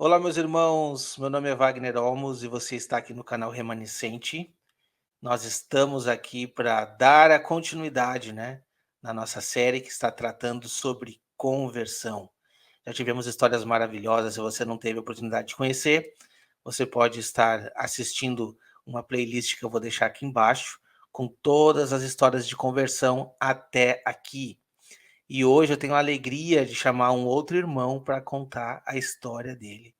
Olá, meus irmãos. Meu nome é Wagner Olmos e você está aqui no canal Remanescente. Nós estamos aqui para dar a continuidade, né, na nossa série que está tratando sobre conversão. Já tivemos histórias maravilhosas. Se você não teve a oportunidade de conhecer, você pode estar assistindo uma playlist que eu vou deixar aqui embaixo, com todas as histórias de conversão até aqui. E hoje eu tenho a alegria de chamar um outro irmão para contar a história dele,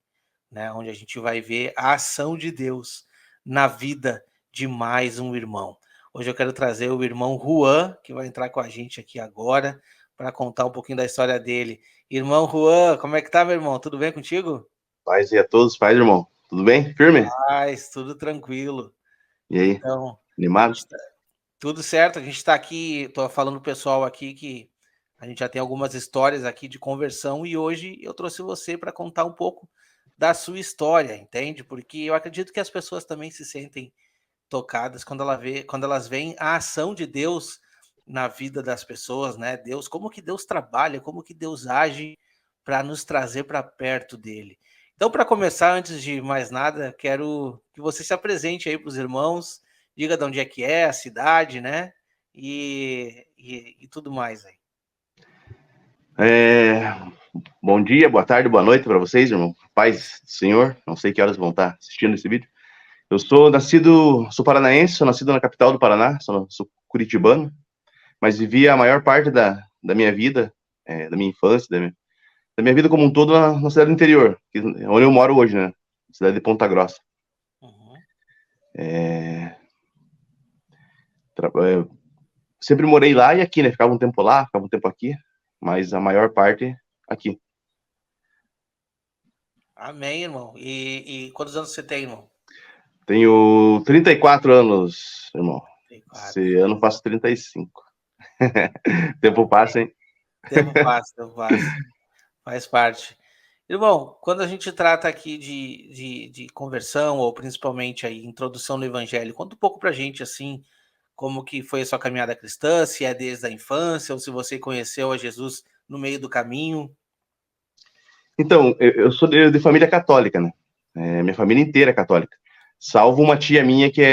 né, onde a gente vai ver a ação de Deus na vida de mais um irmão. Hoje eu quero trazer o irmão Juan, que vai entrar com a gente aqui agora, para contar um pouquinho da história dele. Irmão Juan, como é que tá, meu irmão? Tudo bem contigo? Paz e a todos, paz, irmão. Tudo bem? Firme? Paz, tudo tranquilo. E aí? Então, a Animado? gente tá tudo certo, a gente está aqui, estou falando pro pessoal aqui que a gente já tem algumas histórias aqui de conversão e hoje eu trouxe você para contar um pouco da sua história, entende? Porque eu acredito que as pessoas também se sentem tocadas quando elas veem a ação de Deus na vida das pessoas, né? Deus, como que Deus trabalha, como que Deus age para nos trazer para perto dele. Então, para começar, antes de mais nada, quero que você se apresente aí para os irmãos, diga de onde é, a cidade, né? E tudo mais aí. É, Bom dia, boa tarde, boa noite para vocês, irmão. Paz do Senhor. Não sei que horas vão estar assistindo esse vídeo. Eu sou paranaense, sou nascido na capital do Paraná, sou curitibano, mas vivi a maior parte da minha vida, da minha infância, da minha vida como um todo na cidade do interior, onde eu moro hoje, né? Cidade de Ponta Grossa. Uhum. É, tra- é, Sempre morei lá e aqui, né? Ficava um tempo lá, ficava um tempo aqui, mas a maior parte aqui. Amém, irmão. E quantos anos você tem, irmão? Tenho 34 anos, irmão. Tem quatro. Esse ano faço 35. Tempo passa, hein? Tempo passa, tempo passa. Faz parte. Irmão, quando a gente trata aqui de conversão, ou principalmente aí, introdução no evangelho, conta um pouco pra gente, assim, como que foi a sua caminhada cristã, se é desde a infância, ou se você conheceu a Jesus no meio do caminho. Então, eu sou de família católica, né? Minha família inteira é católica. Salvo uma tia minha que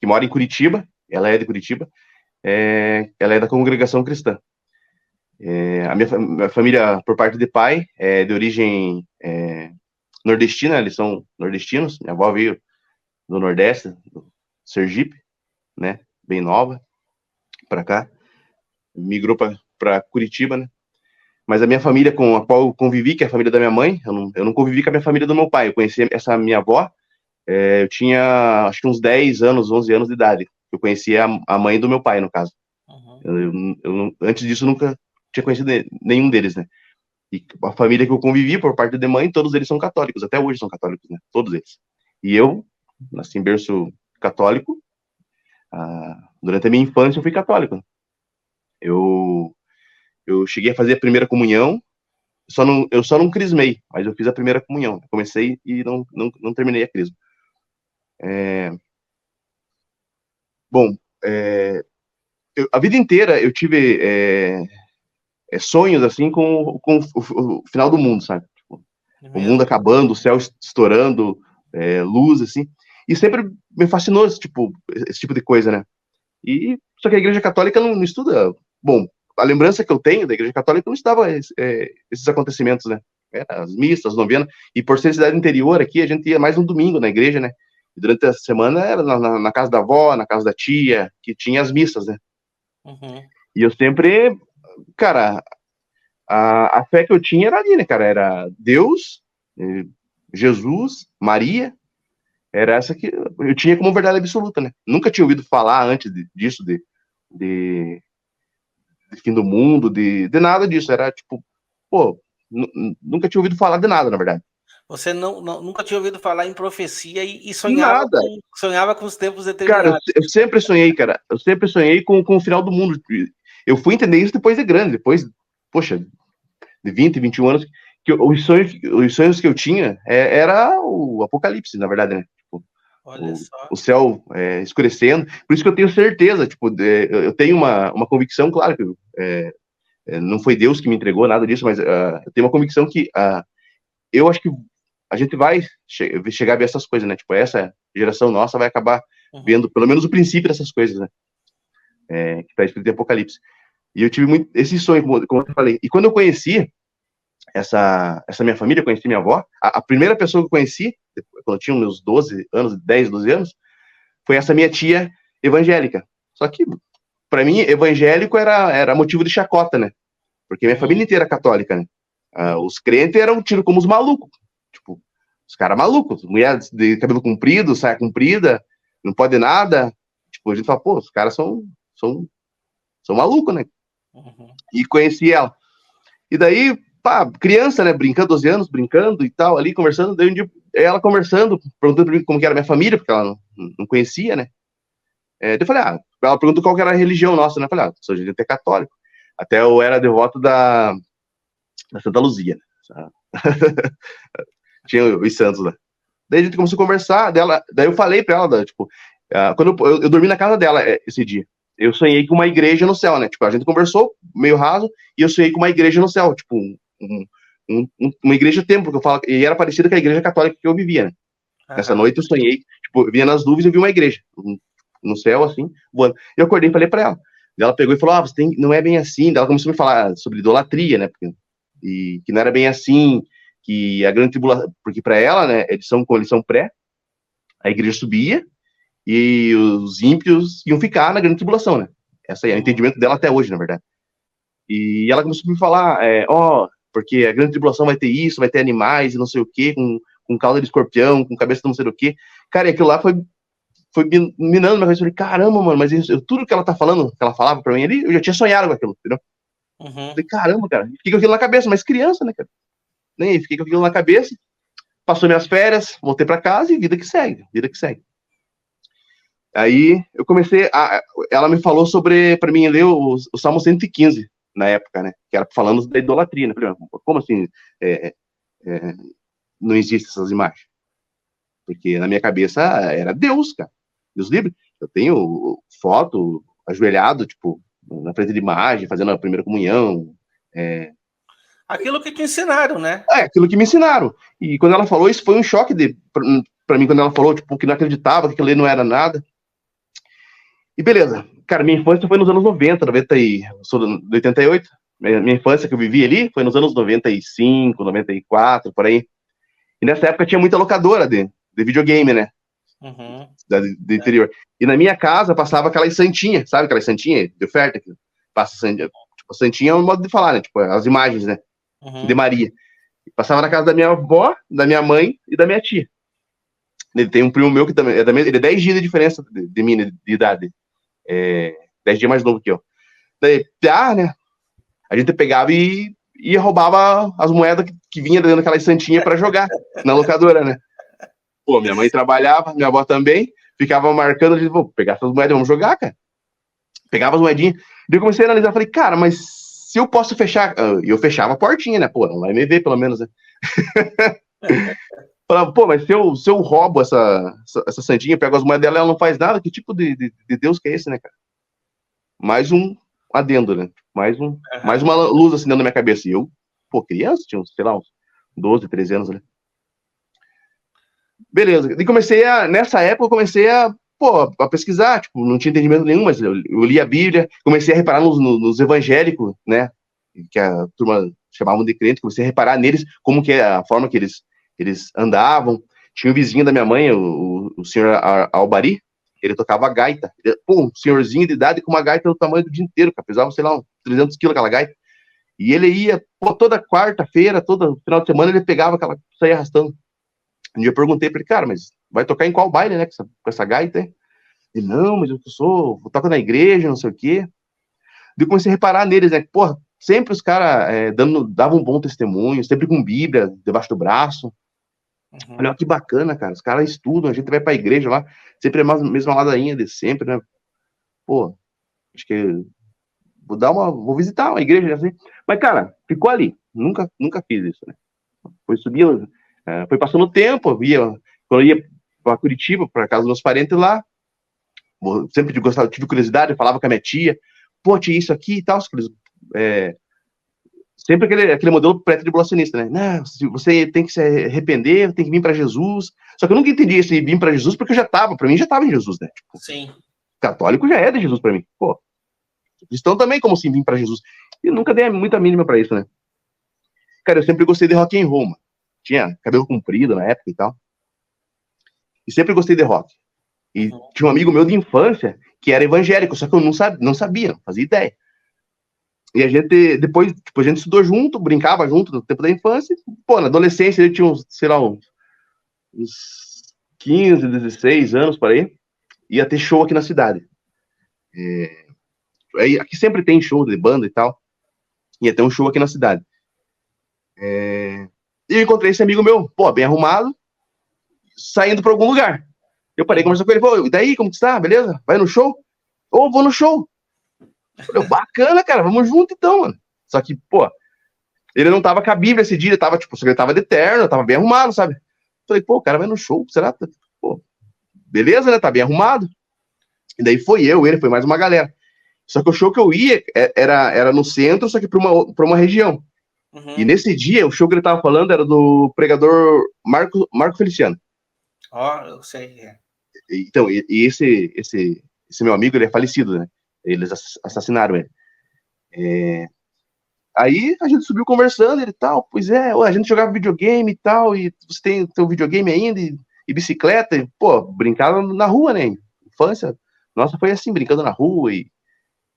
mora em Curitiba, ela é de Curitiba, ela é da congregação cristã. Minha família, por parte de pai, é de origem nordestina, eles são nordestinos. Minha avó veio do Nordeste, do Sergipe, né? Bem nova, para cá. Migrou para Curitiba, né? Mas a minha família com a qual eu convivi, que é a família da minha mãe, eu não convivi com a minha família do meu pai. Eu conheci essa minha avó, eu tinha acho que uns 10 anos, 11 anos de idade. Eu conheci a mãe do meu pai, no caso. Uhum. Antes disso, eu nunca tinha conhecido nenhum deles, né? E a família que eu convivi, por parte de mãe, todos eles são católicos. Até hoje são católicos, né? Todos eles. E eu, nasci em berço católico. Durante a minha infância, eu fui católico. Eu, eu cheguei a fazer a primeira comunhão. Eu só não crismei, mas eu fiz a primeira comunhão. Eu comecei e não terminei a crisma. Bom, a vida inteira eu tive sonhos assim com o final do mundo, sabe? Tipo, É o mundo mesmo? acabando, o céu estourando, luz, assim. E sempre me fascinou esse tipo de coisa, né? Só que a Igreja Católica não estuda. Bom, a lembrança que eu tenho da Igreja Católica não estava esses acontecimentos, né? Era as missas, novena. E por ser cidade interior aqui, a gente ia mais no domingo na igreja, né? E durante a semana era na casa da avó, na casa da tia, que tinha as missas, né? Uhum. E eu sempre, cara, a fé que eu tinha era ali, né, cara? Era Deus, Jesus, Maria. Era essa que eu tinha como verdade absoluta, né? Nunca tinha ouvido falar antes disso, de fim do mundo, de nada disso. Era tipo, pô, nunca tinha ouvido falar de nada, na verdade. Você nunca tinha ouvido falar em profecia e Nada. sonhava com os tempos Cara, determinados. eu sempre sonhei, cara. Eu sempre sonhei com o final do mundo. Eu fui entender isso depois de grande, depois, poxa, de 20, 21 anos, que os sonhos que eu tinha era o apocalipse, na verdade, né? Tipo, Olha só. o céu escurecendo. Por isso que eu tenho certeza, tipo, eu tenho uma convicção, claro, que não foi Deus que me entregou nada disso, mas eu tenho uma convicção que eu acho que a gente vai chegar a ver essas coisas, né? Tipo, essa geração nossa vai acabar vendo pelo menos o princípio dessas coisas, né? Que está escrito em Apocalipse. E eu tive muito esse sonho, como eu falei. E quando eu conheci essa minha família, conheci minha avó, a primeira pessoa que eu conheci, quando eu tinha meus 12 anos, 10, 12 anos, foi essa minha tia evangélica. Só que, para mim, evangélico era motivo de chacota, né? Porque minha família inteira é católica, né? Os crentes eram tidos como os malucos. Tipo, os caras malucos. Mulher de cabelo comprido, saia comprida, não pode nada. Tipo, a gente fala, pô, os caras são malucos, né? E conheci ela. E daí, pá, criança, né? Brincando, 12 anos, brincando e tal, ali, conversando. Daí um dia, ela conversando, perguntando pra mim como que era a minha família, porque ela não conhecia, né? Daí eu falei, ela perguntou qual que era a religião nossa, né? Eu falei, sou de até católico. Até eu era devoto da Santa Luzia, né? Tinha os santos lá. Daí a gente começou a conversar, daí eu falei pra ela, tipo, quando eu dormi na casa dela esse dia, eu sonhei com uma igreja no céu, né? Tipo, a gente conversou meio raso e eu sonhei com uma igreja no céu, tipo, uma igreja templo, que eu falo, e era parecida com a igreja católica que eu vivia, né? Nessa noite eu sonhei, tipo, eu vinha nas nuvens e eu vi uma igreja no céu, assim, voando. Eu acordei e falei pra ela. Ela pegou e falou, não é bem assim. Daí ela começou a me falar sobre idolatria, né? E que não era bem assim, que a grande tribulação, porque para ela, né, com eleição pré, a igreja subia e os ímpios iam ficar na grande tribulação, né? Esse é o entendimento dela até hoje, na verdade. E ela começou a me falar, porque a grande tribulação vai ter isso, vai ter animais e não sei o quê, com cauda de escorpião, com cabeça de não sei o quê. Cara, e aquilo lá foi minando minha cabeça. Eu falei, caramba, mano, mas tudo que ela tá falando, que ela falava pra mim ali, eu já tinha sonhado com aquilo, entendeu? Eu falei, caramba, cara, fiquei com aquilo na cabeça, mas criança, né, cara? Nem fiquei com aquilo na cabeça, passou minhas férias, voltei pra casa e vida que segue. Aí eu comecei, ela me falou pra mim ler o Salmo 115, na época, né, que era falando da idolatria, né? Falei, como assim não existem essas imagens? Porque na minha cabeça era Deus, cara. Deus livre. Eu tenho foto, ajoelhado, tipo, na frente de imagem, fazendo a primeira comunhão. Aquilo que te ensinaram, né? Aquilo que me ensinaram. E quando ela falou, isso foi um choque pra mim, quando ela falou, tipo, que não acreditava, que aquilo ali não era nada. E beleza. Cara, minha infância foi nos anos 90, eu sou de 88. Minha infância que eu vivi ali foi nos anos 95, 94, por aí. E nessa época tinha muita locadora de videogame, né? Do interior. E na minha casa passava aquelas santinhas, sabe? Aquelas santinhas de oferta que passa santinha. Tipo, santinha é um modo de falar, né? Tipo, as imagens, né? De Maria. E passava na casa da minha avó, da minha mãe e da minha tia. Ele tem um primo meu que também ele é 10 dias de diferença de mim, de idade. 10 dias mais novo que eu. Daí, né? A gente pegava e roubava as moedas que vinha dentro daquelas santinhas pra jogar na locadora, né? Pô, minha mãe trabalhava, minha avó também, ficava marcando, eu vou pegar essas moedas, vamos jogar, cara. Pegava as moedinhas. Daí eu comecei a analisar, falei, cara, mas se eu posso fechar, eu fechava a portinha, né? Pô, não vai me ver, pelo menos, né? Falava, pô, mas se eu roubo essa santinha, pego as moedas dela, ela não faz nada, que tipo de Deus que é esse, né, cara? Mais um adendo, né? Mais uma luz assim dentro da minha cabeça. E eu, pô, criança, tinha uns, sei lá, uns 12, 13 anos, né? Beleza. E nessa época, eu comecei a pesquisar, tipo, não tinha entendimento nenhum, mas eu li a Bíblia, comecei a reparar nos evangélicos, né, que a turma chamavam de crente, comecei a reparar neles, como que é a forma que eles andavam. Tinha o vizinho da minha mãe, o senhor Albari, ele tocava gaita. Um senhorzinho de idade com uma gaita do tamanho do dia inteiro, cara, pesava, sei lá, uns 300 quilos aquela gaita. E ele ia, toda quarta-feira, todo final de semana, ele pegava aquela, saía arrastando. Um dia eu perguntei pra ele, cara, mas vai tocar em qual baile, né, com essa gaita? Ele, não, mas eu toco na igreja, não sei o quê. Daí eu comecei a reparar neles, né, porra, sempre os caras davam um bom testemunho, sempre com Bíblia debaixo do braço. Olha que bacana, cara, os caras estudam, a gente vai pra igreja lá, sempre é a mesma ladainha de sempre, né? Pô, acho que vou visitar uma igreja assim. Mas, cara, ficou ali, nunca fiz isso, né? Foi subindo, foi passando o tempo, quando eu ia pra Curitiba, pra casa dos meus parentes lá, sempre tive curiosidade, eu falava com a minha tia, pô, tinha isso aqui e tal, sempre aquele modelo pré-tribulacionista, né? Não, você tem que se arrepender, tem que vir para Jesus. Só que eu nunca entendi esse vir para Jesus, porque para mim já estava em Jesus, né? Tipo, Sim. católico já é de Jesus para mim. Pô, cristão também, como assim vir para Jesus? E nunca dei muita mínima para isso, né? Cara, eu sempre gostei de rock and roll, mano. Tinha cabelo comprido na época e tal. E sempre gostei de rock. E tinha um amigo meu de infância que era evangélico, só que eu não sabia, não fazia ideia. E a gente, depois, tipo, a gente estudou junto, brincava junto no tempo da infância. Pô, na adolescência ele tinha uns, sei lá, uns 15, 16 anos, por aí. Ia ter show aqui na cidade. Aqui sempre tem show de banda e tal. Ia ter um show aqui na cidade. E eu encontrei esse amigo meu, pô, bem arrumado, saindo pra algum lugar. Eu parei conversando com ele, pô, e daí, como que está? Beleza? Vai no show? Ô, vou no show. Falei, bacana, cara, vamos junto então, mano. Só que, pô, ele não tava com a Bíblia esse dia, ele tava, tipo, ele tava de terno, tava bem arrumado, sabe? Falei, pô, o cara vai no show, será? Pô, beleza, né? Tá bem arrumado. E daí foi ele, foi mais uma galera. Só que o show que eu ia era no centro, só que pra uma região. E nesse dia, o show que ele tava falando era do pregador Marco Feliciano. Ó, eu sei. Então, e esse meu amigo, ele é falecido, né? Eles assassinaram ele. Aí a gente subiu conversando e tal, pois é, a gente jogava videogame e tal, e você tem teu videogame ainda, e bicicleta, e, pô, brincava na rua, né? Infância, nossa, foi assim, brincando na rua,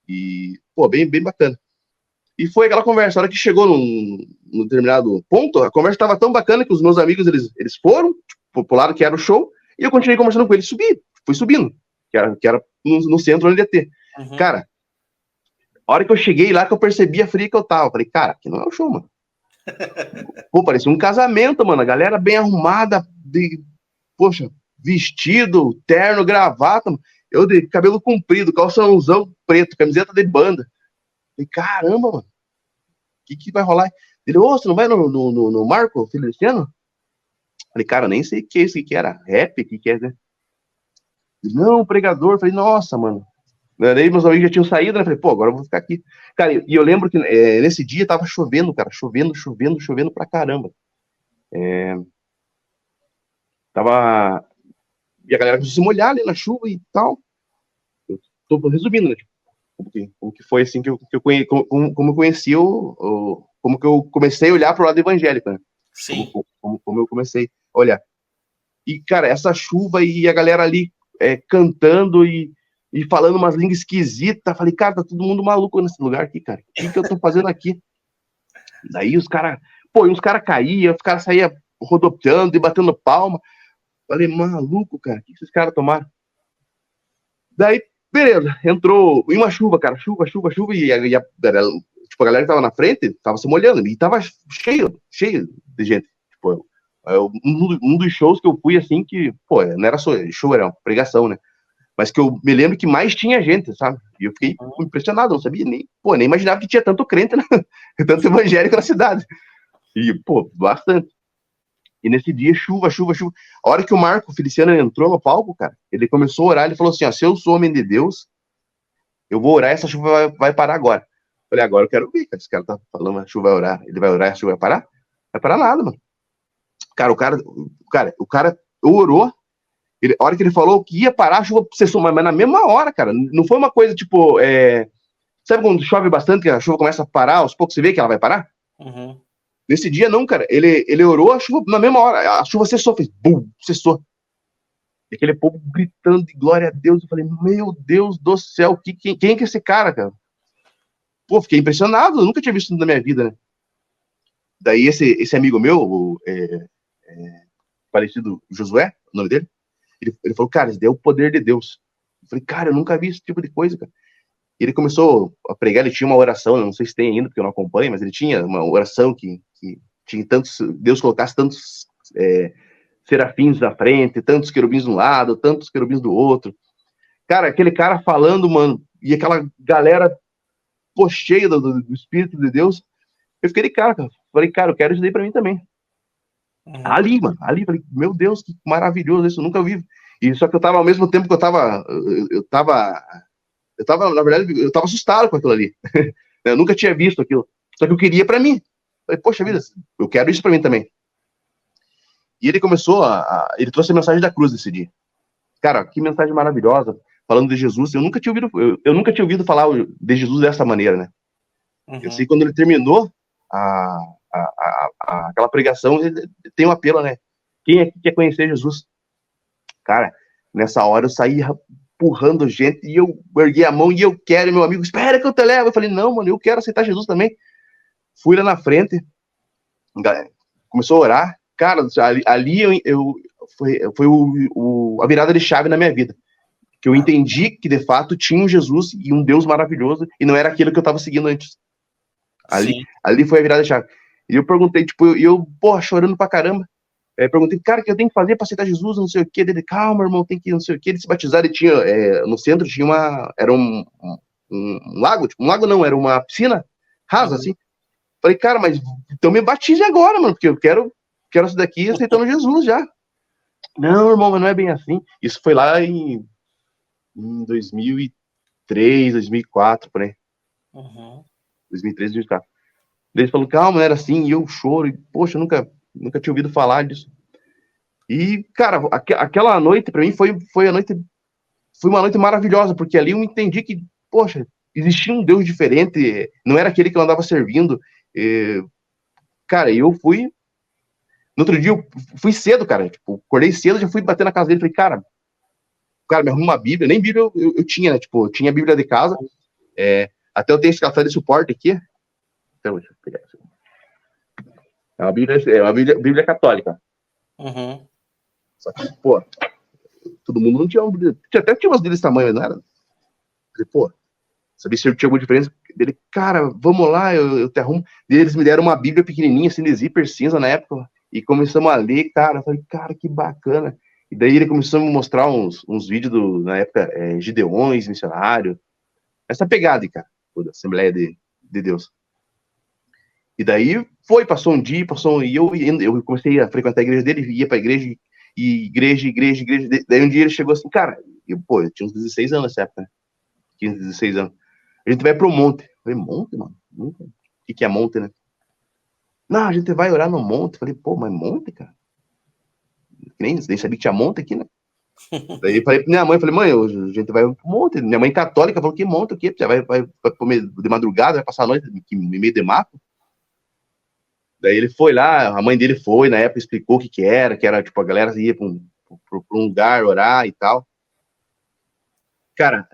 e pô, bem bacana. E foi aquela conversa, a hora que chegou num determinado ponto, a conversa estava tão bacana que os meus amigos, eles foram, tipo, pro lado que era o show, e eu continuei conversando com eles, fui subindo, que era no centro onde ia ter. Cara, a hora que eu cheguei lá, que eu percebi a fria que eu tava, falei, cara, aqui não é o show, mano. Pô, parecia um casamento, mano, a galera bem arrumada, poxa, vestido, terno, gravata, mano. Eu de cabelo comprido, calçãozão preto, camiseta de banda. Falei, caramba, mano, o que vai rolar? Ele, ô, você não vai no Marco Feliciano? Falei, cara, nem sei o que é isso, que era rap, o que é, né? Ele, não, pregador. Falei, nossa, mano. Daí meus amigos já tinham saído, né? Falei, pô, agora eu vou ficar aqui. Cara, e eu lembro que nesse dia tava chovendo, cara, chovendo pra caramba. Tava... E a galera começou a se molhar ali na chuva e tal. Eu tô resumindo, né? Como que foi assim que eu como eu conheci como que eu comecei a olhar pro lado evangélico, né? Sim. Como eu comecei a olhar. E, cara, essa chuva e a galera ali cantando e falando umas línguas esquisitas. Falei, cara, tá todo mundo maluco nesse lugar aqui, cara. O que eu tô fazendo aqui? Daí os caras, uns caras caíam, os caras saíam rodopiando e batendo palma. Falei, maluco, cara, o que esses caras tomaram? Daí, beleza, entrou em uma chuva, cara, chuva, e tipo, a galera que tava na frente tava se molhando, e tava cheio de gente. Tipo, um dos shows que eu fui, assim, que, pô, não era só show, era uma pregação, né? Mas que eu me lembro que mais tinha gente, sabe? E eu fiquei impressionado, não sabia nem imaginava que tinha tanto crente, né? Tanto evangélico na cidade. E, pô, bastante. E nesse dia, chuva. A hora que o Marco Feliciano entrou no palco, cara, ele começou a orar, ele falou assim, ó, se eu sou homem de Deus, eu vou orar, essa chuva vai parar agora. Eu falei, agora eu quero ver, cara, esse cara tá falando, a chuva vai orar, ele vai orar, a chuva vai parar? Não vai parar nada, mano. Cara, o cara orou, a hora que ele falou que ia parar, a chuva cessou, mas na mesma hora, cara, não foi uma coisa, tipo, sabe quando chove bastante, que a chuva começa a parar, aos poucos você vê que ela vai parar? Nesse dia, não, cara. Ele orou a chuva na mesma hora. A chuva cessou, fez bum, cessou. E aquele povo gritando de glória a Deus. Eu falei, meu Deus do céu, quem é que é esse cara? Pô, fiquei impressionado. Eu nunca tinha visto isso na minha vida, né? Daí esse amigo meu, o falecido Josué, o nome dele, ele falou, cara, isso daí é o poder de Deus. Eu falei, cara, eu nunca vi esse tipo de coisa, cara. E ele começou a pregar, ele tinha uma oração, não sei se tem ainda, porque eu não acompanho, mas ele tinha uma oração que tinha tantos, Deus colocasse tantos serafins na frente, tantos querubins de um lado, tantos querubins do outro. Cara, aquele cara falando, mano, e aquela galera, pô, cheia do Espírito de Deus. Eu fiquei de cara. Falei, cara, eu quero isso daí pra mim também. Ali, falei, meu Deus, que maravilhoso isso, eu nunca vi. E só que eu tava, ao mesmo tempo que eu tava, na verdade, eu tava assustado com aquilo ali. Eu nunca tinha visto aquilo. Só que eu queria pra mim. Falei, poxa vida, eu quero isso pra mim também. E ele começou ele trouxe a mensagem da cruz nesse dia. Cara, que mensagem maravilhosa, falando de Jesus. Eu nunca tinha ouvido falar de Jesus dessa maneira, né? Eu sei quando ele terminou aquela pregação, ele tem um apelo, né? Quem aqui quer conhecer Jesus? Cara, nessa hora eu saí empurrando gente e eu erguei a mão e eu quero, meu amigo, espera que eu te levo. Eu falei, não, mano, eu quero aceitar Jesus também. Fui lá na frente, começou a orar. Cara, ali foi a virada de chave na minha vida. Que eu entendi que, de fato, tinha um Jesus e um Deus maravilhoso e não era aquilo que eu estava seguindo antes. Ali foi a virada de chave. E eu perguntei, tipo, porra, chorando pra caramba. Perguntei, cara, o que eu tenho que fazer pra aceitar Jesus? Não sei o quê. Dele, calma, irmão, tem que não sei o quê. Ele se batizar, ele tinha, no centro tinha era um lago, tipo, um lago não, era uma piscina rasa, assim. Falei, cara, mas então me batize agora, mano, porque eu quero isso daqui aceitando Jesus já. Não, irmão, mas não é bem assim. Isso foi lá em 2003, 2004, por aí. 2003, 2004. Ele falou, calma, não era assim, e eu choro, e poxa, eu nunca tinha ouvido falar disso. E, cara, aquela noite, pra mim, foi uma noite maravilhosa, porque ali eu entendi que, poxa, existia um Deus diferente, não era aquele que eu andava servindo. Cara, eu fui. No outro dia, eu fui cedo, cara. Tipo, acordei cedo, já fui bater na casa dele. Falei, cara, me arruma uma Bíblia. Nem Bíblia eu tinha, né? Tipo, eu tinha a Bíblia de casa. Até eu tenho esse café de suporte aqui. Então, deixa eu pegar isso. É uma Bíblia católica. Só que, pô, todo mundo não tinha uma Bíblia. Até tinha umas Bíblias desse tamanho, não era? Falei, pô, sabia se tinha alguma diferença. Dele, cara, vamos lá, eu te arrumo. E eles me deram uma Bíblia pequenininha, assim, de zíper cinza na época. E começamos a ler, cara. Eu falei, cara, que bacana. E daí ele começou a me mostrar uns vídeos na época, Gideões, missionário. Essa pegada, cara, da Assembleia de Deus. E daí passou um dia, e eu comecei a frequentar a igreja dele, ia pra igreja, e igreja. Daí um dia ele chegou assim, cara, eu tinha uns 16 anos nessa época, né? 15, 16 anos. A gente vai pro monte. Eu falei, monte, mano? O que é monte, né? Não, a gente vai orar no monte. Eu falei, pô, mas monte, cara? Nem sabia que tinha monte aqui, né? Daí eu falei pra minha mãe, mãe, a gente vai pro monte. Minha mãe católica falou, que monte o quê? Você vai de madrugada, vai passar a noite no meio de mato? Daí ele foi lá, a mãe dele foi, na época explicou o que era, tipo, a galera ia pra um lugar orar e tal. Cara,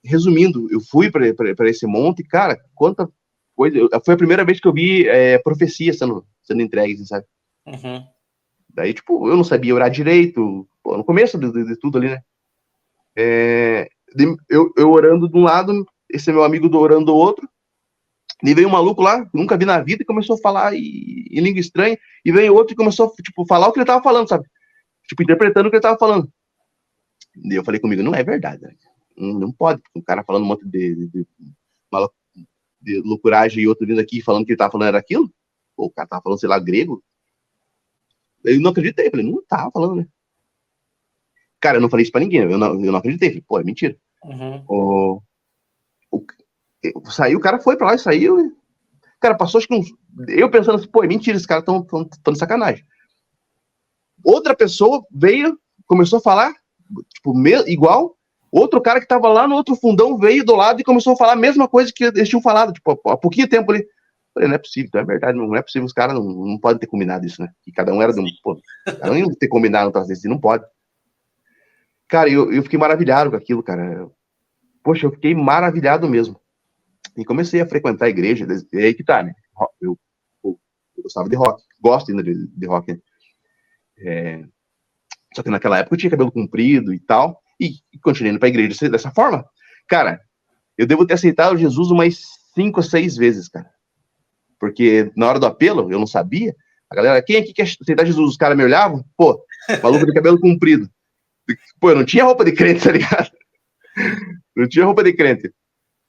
resumindo, eu fui para esse monte, cara, quanta coisa. Foi a primeira vez que eu vi profecia sendo entregue, sabe? Daí, tipo, eu não sabia orar direito, pô, no começo de tudo ali, né? Eu orando de um lado, esse meu amigo orando do outro, e veio um maluco lá, nunca vi na vida, e começou a falar em língua estranha, e veio outro e começou a, tipo, falar o que ele tava falando, sabe? Tipo, interpretando o que ele tava falando. E eu falei comigo, não é verdade, né? Não pode, um cara falando um monte de loucuragem e outro vindo aqui falando que ele tava falando era aquilo. Pô, o cara tava falando, sei lá, grego. Eu não acreditei, falei, não tava falando, né? Cara, eu não falei isso pra ninguém, eu não acreditei, falei, pô, é mentira. Saiu, o cara foi pra lá e saiu. Cara, passou acho que eu pensando assim, pô, é mentira, esses caras tão de sacanagem. Outra pessoa veio, começou a falar, tipo, igual. Outro cara que tava lá no outro fundão veio do lado e começou a falar a mesma coisa que eles tinham falado, tipo, há pouquinho tempo ali. Falei, não é possível, então é verdade, não é possível, os caras não podem ter combinado isso, né? Que cada um era de um. Pô, cada um ia ter combinado um troço desse, não pode. Cara, eu fiquei maravilhado com aquilo, cara. Poxa, eu fiquei maravilhado mesmo. E comecei a frequentar a igreja, e aí que tá, né? Eu gostava de rock, gosto ainda de rock, né? Só que naquela época eu tinha cabelo comprido e tal, e continuei indo pra igreja dessa forma. Cara, eu devo ter aceitado Jesus umas 5 ou 6 vezes, cara. Porque na hora do apelo, eu não sabia. A galera, quem aqui quer aceitar Jesus? Os caras me olhavam, pô, maluco de cabelo comprido. Pô, eu não tinha roupa de crente, tá ligado? Não tinha roupa de crente.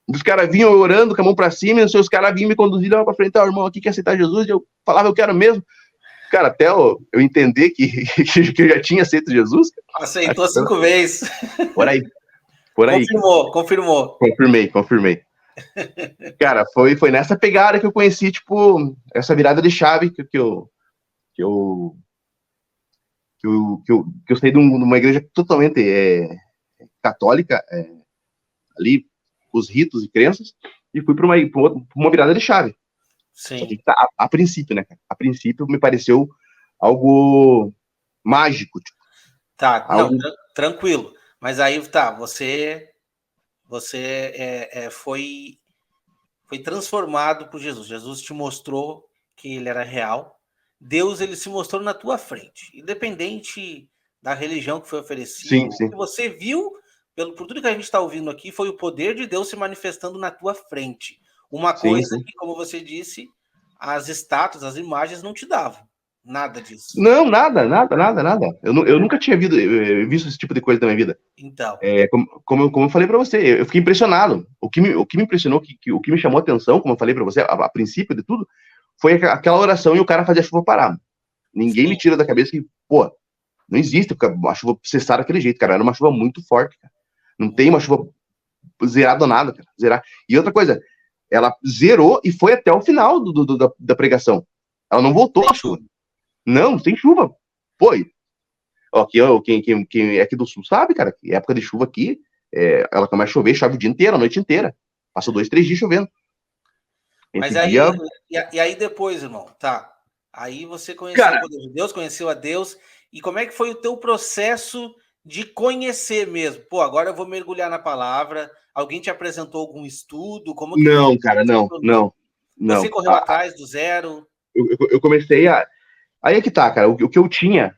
Os caras vinham orando com a mão pra cima, e os caras vinham me conduzir lá pra frente, irmão, aqui quer aceitar Jesus? E eu falava, eu quero mesmo. Cara, até eu entender que eu já tinha aceito Jesus. Aceitou 5 vezes. Por aí. Confirmou. Confirmei. Cara, foi nessa pegada que eu conheci, tipo, essa virada de chave que eu, que eu saí de uma igreja totalmente católica, ali, os ritos e crenças, e fui para uma virada de chave. Só que Sim. a princípio, né, cara? A princípio me pareceu algo mágico, tipo, Tá, não, algo. tranquilo. Mas aí tá, você foi transformado por Jesus. Jesus te mostrou que ele era real. Deus ele se mostrou na tua frente, independente da religião que foi oferecida. Sim, O que sim. você viu, por tudo que a gente está ouvindo aqui, foi o poder de Deus se manifestando na tua frente. Uma Sim, coisa sim. que, como você disse, as estátuas, as imagens não te davam. Nada disso. Não, nada, nada, nada, nada. Eu nunca tinha visto esse tipo de coisa na minha vida. Então, Como eu falei para você, eu fiquei impressionado. O que me impressionou, o que me chamou a atenção, como eu falei para você, a princípio de tudo, foi aquela oração e o cara fazer a chuva parar. Ninguém me sim, tira da cabeça que, pô, não existe a chuva cessar daquele jeito, cara. Era uma chuva muito forte, cara. Não tem uma chuva zerada ou nada, cara. Zerar. E outra coisa, ela zerou e foi até o final da pregação. Ela não voltou sem a chuva. Não, sem chuva. Foi. Ó, quem é aqui do sul sabe, cara, que época de chuva aqui, ela começa a chover, chove o dia inteiro, a noite inteira. Passou 2, 3 dias chovendo. Esse Mas aí, dia, e aí depois, irmão, tá. Aí você conheceu o cara, poder de Deus, conheceu a Deus, e como é que foi o teu processo de conhecer mesmo? Pô, agora eu vou mergulhar na palavra. Alguém te apresentou algum estudo? Como que não, cara, não, funcionou? não, Você não. correu atrás do zero? Eu comecei a. Aí é que tá, cara. O que eu tinha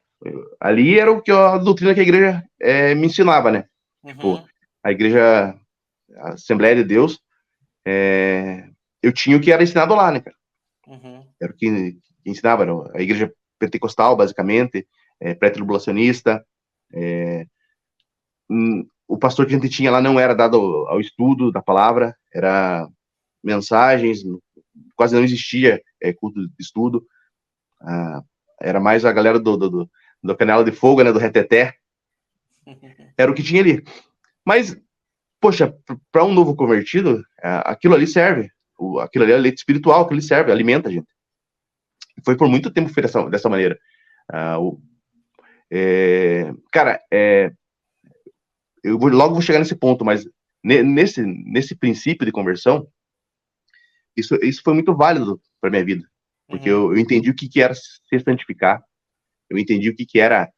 ali era a doutrina que a igreja me ensinava, né? Tipo, Uhum, a igreja, a Assembleia de Deus, eu tinha o que era ensinado lá, né, cara? uhum, Era o que ensinava, era a igreja pentecostal, basicamente, pré-tribulacionista. O pastor que a gente tinha lá não era dado ao estudo da palavra, era mensagens, quase não existia culto de estudo. Ah, era mais a galera do Canela de Fogo, né, do Reteté, era o que tinha ali. Mas, poxa, para um novo convertido, aquilo ali serve. Aquilo ali é leite espiritual, aquilo ali serve, alimenta a gente. Foi por muito tempo foi dessa maneira. Ah, cara, logo vou chegar nesse ponto, mas nesse princípio de conversão, isso foi muito válido para minha vida, porque uhum, eu entendi o que era se santificar, eu entendi o que era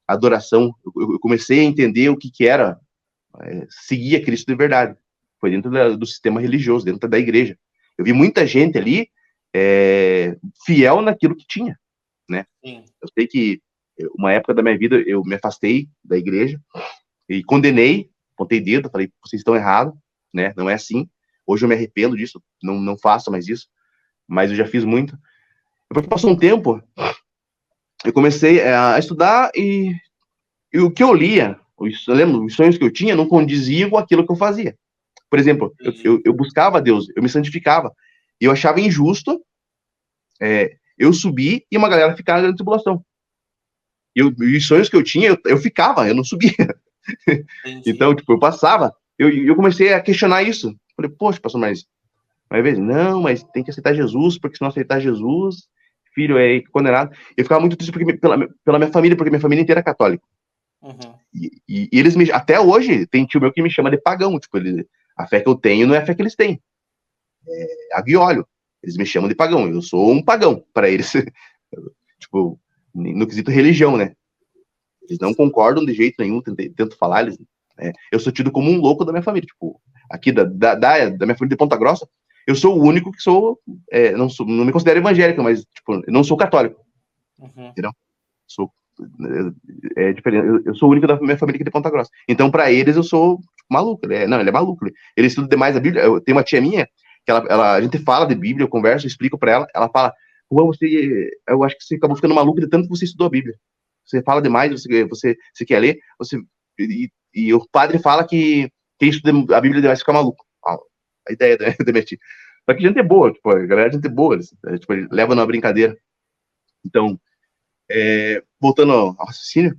adoração, eu comecei a entender o que era seguir a Cristo de verdade. Foi dentro do sistema religioso, dentro da igreja. Eu vi muita gente ali fiel naquilo que tinha, né? sim, Eu sei que uma época da minha vida eu me afastei da igreja e condenei, apontei dedo, falei, vocês estão errados, né? Não é assim. Hoje eu me arrependo disso, não faço mais isso, mas eu já fiz muito. Depois que passou um tempo, eu comecei a estudar e o que eu lia, eu lembro, os sonhos que eu tinha não condiziam com aquilo que eu fazia. Por exemplo, entendi. eu buscava Deus, eu me santificava, e eu achava injusto eu subir e uma galera ficar na tribulação. E os sonhos que eu tinha, eu ficava, eu não subia. Entendi. Então, tipo, eu passava, eu comecei a questionar isso. Falei, poxa, pastor, mas vezes, não, mas tem que aceitar Jesus, porque se não aceitar Jesus, filho é condenado. Eu ficava muito triste porque, pela minha família, porque minha família inteira é católica. Uhum, E eles até hoje, tem tio meu que me chama de pagão. Tipo, a fé que eu tenho não é a fé que eles têm. É aguiolho. Eles me chamam de pagão. Eu sou um pagão para eles. Tipo, no quesito religião, né? Eles não concordam de jeito nenhum, tento falar, eu sou tido como um louco da minha família, tipo, aqui da minha família de Ponta Grossa, eu sou o único que não me considero evangélico, mas, tipo, eu não sou católico, uhum. entendeu? Sou, diferente, eu sou o único da minha família aqui de Ponta Grossa. Então, para eles, eu sou tipo, maluco, ele é maluco, ele estuda demais a Bíblia, eu tenho uma tia minha, que a gente fala de Bíblia, eu converso, eu explico para ela fala, Juan, eu acho que você acabou ficando maluco de tanto que você estudou a Bíblia. Você fala demais, você quer ler, e o padre fala que quem estuda a Bíblia vai ficar maluco. A ideia da minha tia. Só que gente é boa, tipo, a galera é gente boa, eles levam numa brincadeira. Então, voltando ao raciocínio,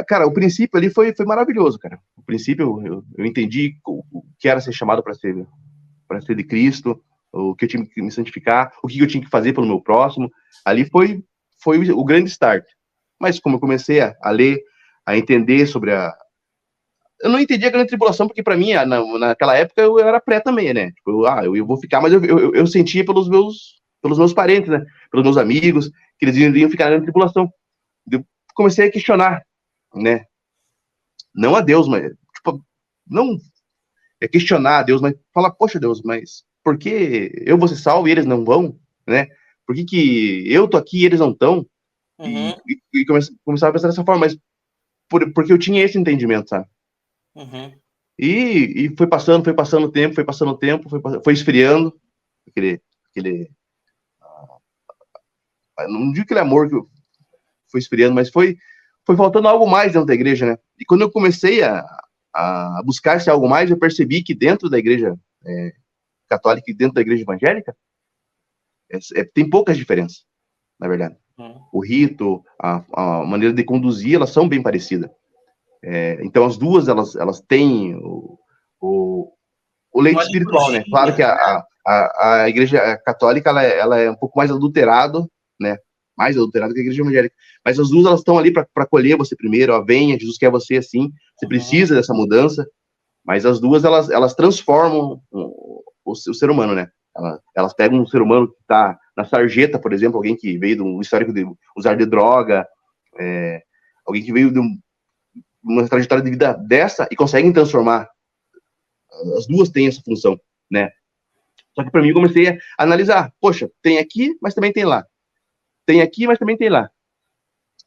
Cara, o princípio ali foi maravilhoso, cara. O princípio, eu entendi o que era ser chamado para ser de Cristo, o que eu tinha que me santificar, o que eu tinha que fazer pelo meu próximo. Ali foi o grande start. Mas como eu comecei a ler, a entender sobre eu não entendi a grande tribulação, porque para mim, naquela época, eu era pré também, né? Tipo, eu vou ficar, mas eu sentia pelos meus parentes, né? Pelos meus amigos, que eles iriam ficar na grande tribulação. Eu comecei a questionar, né? Não a Deus, mas, tipo, não é questionar a Deus, mas falar, poxa, Deus, mas por que eu vou ser salvo e eles não vão, né? Por que eu tô aqui e eles não estão? Uhum. E começava a pensar dessa forma, mas porque eu tinha esse entendimento, sabe? Uhum. E foi passando o tempo, foi esfriando, aquele, não digo aquele amor que foi esfriando, mas foi faltando algo mais dentro da igreja, né? E quando eu comecei a buscar esse algo mais, eu percebi que dentro da igreja católica e dentro da igreja evangélica tem poucas diferenças, na verdade. Uhum. O rito, a maneira de conduzir, elas são bem parecidas. Então as duas, elas têm o leite Uma espiritual, né? Claro liturgia, que a igreja católica, ela é um pouco mais adulterado, né? Mais adulterado que a igreja evangélica. Mas as duas, elas estão ali para acolher você primeiro, ó, venha, Jesus quer você assim, você uhum. precisa dessa mudança, mas as duas, elas transformam o ser humano, né? Elas pegam um ser humano que está na sarjeta, por exemplo, alguém que veio de um histórico de usar de droga, alguém que veio de uma trajetória de vida dessa e conseguem transformar. As duas têm essa função, né? Só que para mim eu comecei a analisar, poxa, tem aqui, mas também tem lá. Tem aqui, mas também tem lá.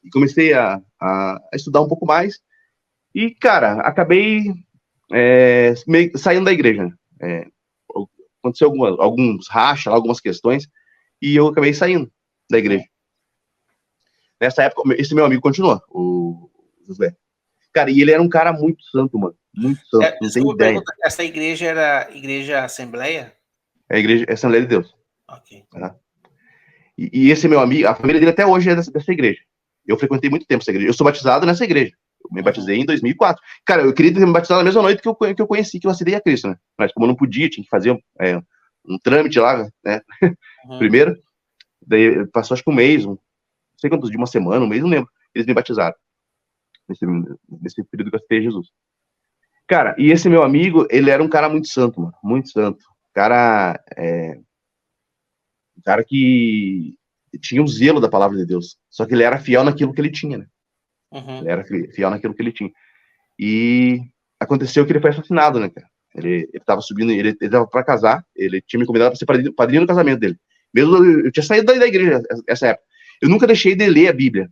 E comecei a estudar um pouco mais e, cara, acabei saindo da igreja. Aconteceu alguns rachas, algumas questões, e eu acabei saindo da igreja. Nessa época, esse meu amigo continuou, o José. Cara, e ele era um cara muito santo, mano. Muito santo, não tem Desculpa ideia. perguntar, essa igreja era Igreja Assembleia? É a igreja, é a Assembleia de Deus. Ok. Tá? E esse meu amigo, a família dele até hoje é dessa igreja. Eu frequentei muito tempo essa igreja. Eu sou batizado nessa igreja. Eu me batizei em 2004. Cara, eu queria ter me batizado na mesma noite que eu conheci, que eu aceitei a Cristo, né? Mas como eu não podia, tinha que fazer um trâmite lá, né? Uhum. Primeiro. Daí passou acho que um mês, não sei quantos dias, uma semana, um mês, não lembro. Eles me batizaram. Nesse período que eu aceitei Jesus. Cara, e esse meu amigo, ele era um cara muito santo, mano. Muito santo. Um cara que tinha o zelo da palavra de Deus. Só que ele era fiel naquilo que ele tinha, né? Ele Uhum. era fiel naquilo que ele tinha. E aconteceu que ele foi assassinado, né, cara? Ele tava subindo, ele tava pra casar, ele tinha me convidado pra ser padrinho do casamento dele. Mesmo eu tinha saído da igreja essa época. Eu nunca deixei de ler a Bíblia.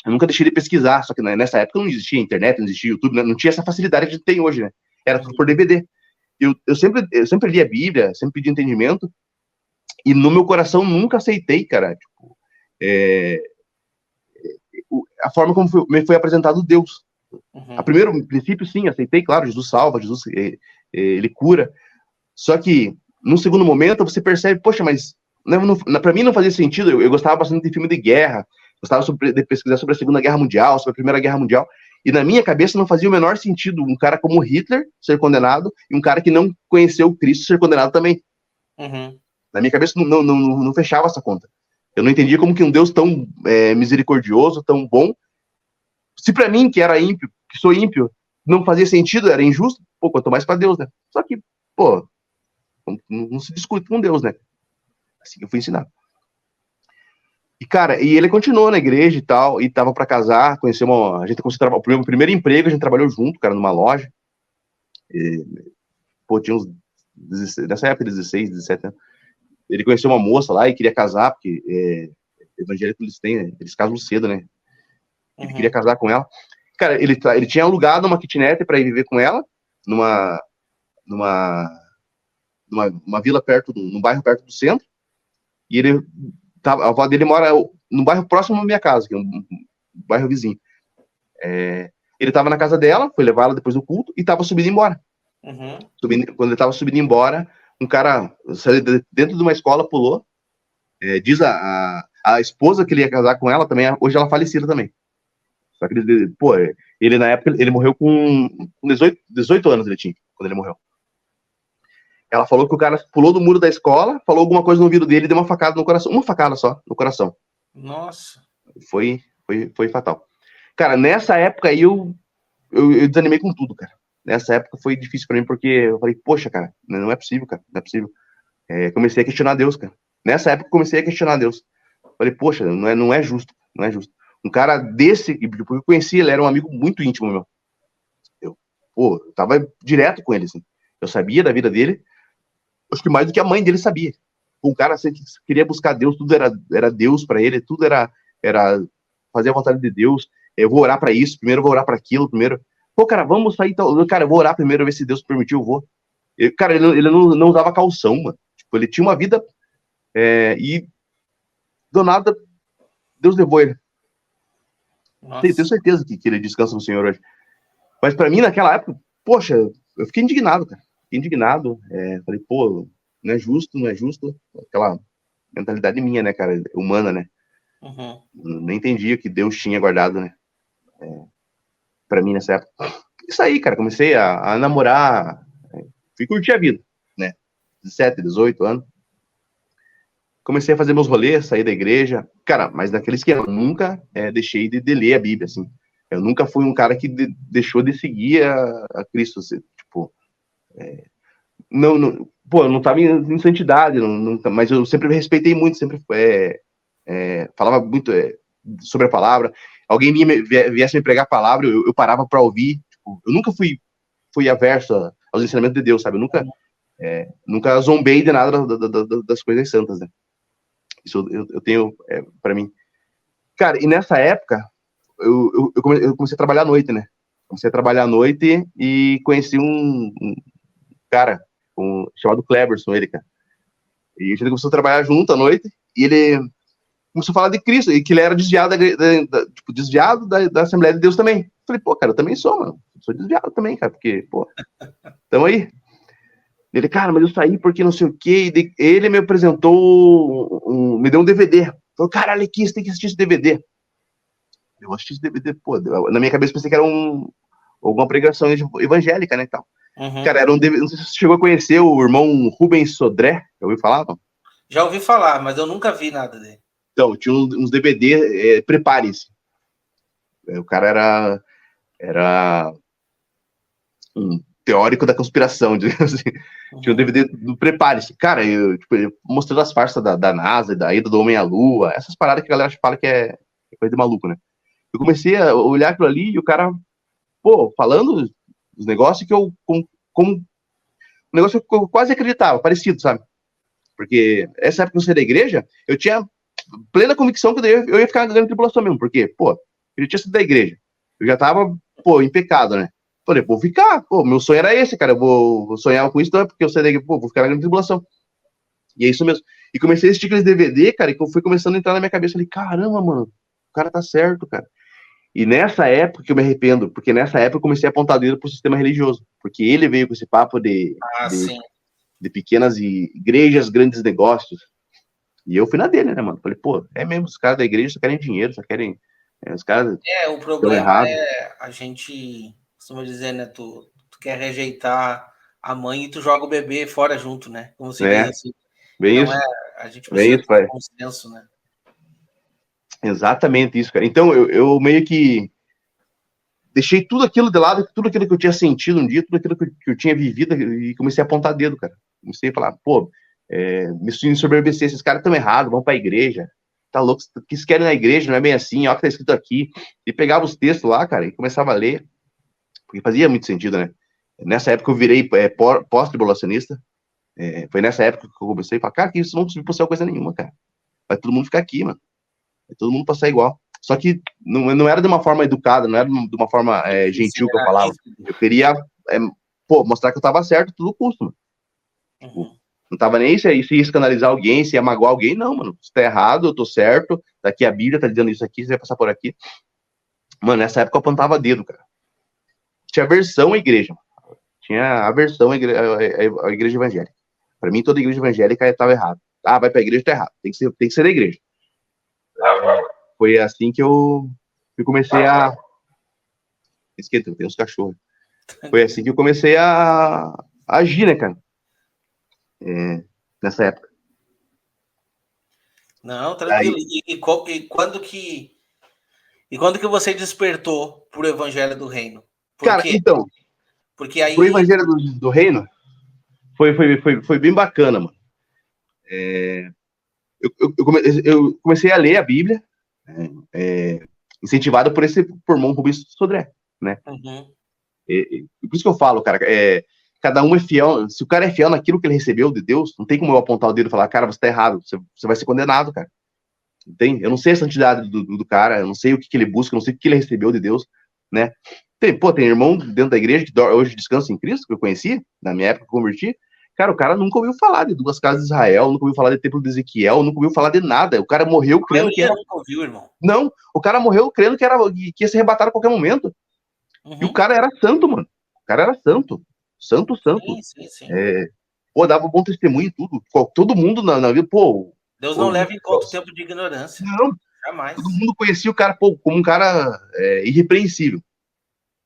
Eu nunca deixei de pesquisar, só que nessa época não existia internet, não existia YouTube, né? Não tinha essa facilidade que a gente tem hoje, né? Era tudo por DVD. Eu sempre li a Bíblia, sempre pedi entendimento, e no meu coração nunca aceitei, cara, tipo, a forma como me foi apresentado Deus. A Uhum. primeiro princípio, sim, aceitei, claro, Jesus salva, Jesus ele cura. Só que no segundo momento você percebe, poxa, mas para mim não fazia sentido. Eu gostava bastante de filme de guerra, gostava de pesquisar sobre a Segunda Guerra Mundial, sobre a Primeira Guerra Mundial, e na minha cabeça não fazia o menor sentido um cara como Hitler ser condenado e um cara que não conheceu Cristo ser condenado também. Uhum. Na minha cabeça não fechava essa conta. Eu não entendia como que um Deus tão misericordioso, tão bom, se para mim, que era ímpio, que sou ímpio, não fazia sentido, era injusto, pô, quanto mais para Deus, né? Só que, pô, não se discute com Deus, né? Assim que eu fui ensinado. E, cara, e ele continuou na igreja e tal, e tava para casar, conheceu a gente conseguiu o primeiro emprego, a gente trabalhou junto, cara, numa loja. E, pô, tinha uns 16, nessa época, 16, 17 anos. Ele conheceu uma moça lá e queria casar, porque evangélicos eles casam cedo, né? Ele queria Uhum. casar com ela. Cara, ele tinha alugado uma kitnet para ir viver com ela, numa, numa vila num bairro perto do centro, e a avó dele mora num bairro próximo da minha casa, que é um bairro vizinho. Ele estava na casa dela, foi levar ela depois do culto, e estava subindo embora. Uhum. Quando ele estava subindo embora, um cara saiu dentro de uma escola, pulou, diz a esposa que ele ia casar com ela também, hoje ela é falecida também. Só que ele, pô, ele na época, ele morreu com 18 anos, ele tinha, quando ele morreu. Ela falou que o cara pulou do muro da escola, falou alguma coisa no ouvido dele e deu uma facada no coração. Uma facada só, no coração. Nossa. Foi fatal. Cara, nessa época aí eu desanimei com tudo, cara. Nessa época foi difícil pra mim, porque eu falei, poxa, cara, não é possível, cara, não é possível. Comecei a questionar Deus, cara. Nessa época comecei a questionar Deus. Falei, poxa, não é justo, não é justo. Um cara desse, porque eu conheci, ele era um amigo muito íntimo meu. Eu tava direto com ele, assim. Eu sabia da vida dele, acho que mais do que a mãe dele sabia. Um cara assim, que queria buscar Deus, tudo era Deus pra ele, tudo era fazer a vontade de Deus. Eu vou orar pra isso, primeiro eu vou orar pra aquilo, primeiro. Pô, cara, vamos sair então. Cara, eu vou orar primeiro, ver se Deus permitiu, eu vou. Cara, ele não usava calção, mano. Tipo, ele tinha uma vida e do nada Deus levou ele. Tenho certeza que ele descansa no Senhor hoje. Mas pra mim, naquela época, poxa, eu fiquei indignado, cara. Fiquei indignado. Falei, pô, não é justo, não é justo. Aquela mentalidade minha, né, cara, humana, né? Uhum. Nem entendia que Deus tinha guardado, né? Pra mim nessa época. Isso aí, cara, comecei a namorar, fui curtir a vida, né? 17, 18 anos. Comecei a fazer meus rolês, sair da igreja. Cara, mas naquele esquema, eu nunca deixei de ler a Bíblia, assim. Eu nunca fui um cara que deixou de seguir a Cristo, assim, tipo... Pô, eu não tava em santidade, mas eu sempre respeitei muito, sempre falava muito sobre a palavra. Alguém viesse me pregar a palavra, eu parava para ouvir. Tipo, eu nunca fui averso aos ensinamentos de Deus, sabe? Eu nunca zombei de nada das coisas santas, né? Isso eu tenho para mim. Cara, e nessa época, eu comecei a trabalhar à noite, né? Comecei a trabalhar à noite e conheci um cara chamado Cleberson, ele, cara. E a gente começou a trabalhar junto à noite, e ele começou a falar de Cristo, e que ele era desviado, tipo, desviado da Assembleia de Deus também. Eu falei, pô, cara, eu também sou, mano. Eu sou desviado também, cara, porque, pô, tamo aí. Ele, cara, mas eu saí porque não sei o quê, e ele me apresentou, me deu um DVD. Falou, caralho, aqui, você tem que assistir esse DVD. Eu assisti esse DVD, pô, na minha cabeça pensei que era alguma pregação evangélica, né, e tal. Uhum. Cara, era um DVD, não sei se você chegou a conhecer o irmão Rubens Sodré, já ouviu falar, não? Já ouvi falar, mas eu nunca vi nada dele. Então, tinha uns DVD, Prepare-se. O cara era um teórico da conspiração, digamos assim. Uhum. Tinha um DVD do Prepare-se. Cara, ele mostrando as farsas da NASA, da ida do Homem à Lua, essas paradas que a galera fala que é coisa de maluco, né? Eu comecei a olhar aquilo ali e o cara, pô, falando os negócios que eu, um negócio que eu quase acreditava, parecido, sabe? Porque essa época que eu saí da igreja, eu tinha plena convicção que eu ia ficar na grande tribulação mesmo, porque, pô, eu já tinha saído da igreja, eu já tava, pô, em pecado, né? Falei, vou ficar, pô, meu sonho era esse, cara, eu vou sonhar com isso, não é porque eu saí da igreja, pô, vou ficar na grande tribulação. E é isso mesmo. E comecei a assistir aqueles DVD, cara, e fui começando a entrar na minha cabeça, falei, caramba, mano, o cara tá certo, cara. E nessa época que eu me arrependo, porque nessa época eu comecei a apontar dedo pro sistema religioso, porque ele veio com esse papo de pequenas igrejas, grandes negócios. E eu fui na dele, né, mano? Falei, pô, é mesmo, os caras da igreja só querem dinheiro, só querem. Os caras. O problema é a gente costuma dizer, né? Tu quer rejeitar a mãe e tu joga o bebê fora junto, né? Como se diz assim. Bem não isso. A gente precisa ter bom senso, né? Exatamente isso, cara. Então eu meio que deixei tudo aquilo de lado, tudo aquilo que eu tinha sentido um dia, tudo aquilo que eu tinha vivido, e comecei a apontar dedo, cara. Comecei a falar, pô, me ensoberbecer, esses caras estão errados, vão pra igreja. Tá louco, o que eles querem na igreja, não é bem assim, ó, o que tá escrito aqui. E pegava os textos lá, cara, e começava a ler, porque fazia muito sentido, né? Nessa época eu virei pós-tribulacionista, foi nessa época que eu comecei a falar, cara, que isso não subir pro céu coisa nenhuma, cara. Vai todo mundo ficar aqui, mano. Vai todo mundo passar igual. Só que não era de uma forma educada, não era de uma forma gentil que eu falava. Eu queria, mostrar que eu tava certo a todo custo, mano. Uhum. Não tava nem se ia escandalizar alguém, se ia magoar alguém, não, mano. Você tá errado, eu tô certo. Daqui a Bíblia tá dizendo isso aqui, você vai passar por aqui. Mano, nessa época eu apontava dedo, cara. Tinha aversão à igreja. Mano. Tinha aversão à igreja evangélica. Pra mim, toda igreja evangélica tava errada. Ah, vai pra igreja, tá errado. Tem que ser da igreja. Foi assim que eu comecei a Esquenta, tem uns cachorros. Foi assim que eu comecei a agir, né, cara? Nessa época. Não, tranquilo. Aí, E quando que você despertou pro Evangelho do Reino? Por cara, quê? então, Porque pro aí. Evangelho do Reino, foi bem bacana, mano. Eu comecei a ler a Bíblia, né, incentivado por irmão Rubens Sodré, né? Uhum. Por isso que eu falo, cara, cada um é fiel. Se o cara é fiel naquilo que ele recebeu de Deus, não tem como eu apontar o dedo e falar, cara, você tá errado, você vai ser condenado, cara. Tem? Eu não sei a santidade do cara, eu não sei o que ele busca, eu não sei o que ele recebeu de Deus, né? Tem irmão dentro da igreja que hoje descansa em Cristo, que eu conheci, na minha época que eu converti. Cara, o cara nunca ouviu falar de duas casas de Israel, nunca ouviu falar de templo de Ezequiel, nunca ouviu falar de nada. O cara morreu A crendo que maioria era. nunca ouviu, irmão. Não, o cara morreu crendo que ia ser arrebatado a qualquer momento. E o Uhum. cara era santo, mano. O cara era santo. Santo, santo. Sim, sim, sim. É, pô, dava bom testemunho e tudo. Todo mundo na vida, pô, Deus não pô, leva em conta o tempo de ignorância. não, todo Jamais. mundo conhecia o cara, pô, como um cara irrepreensível.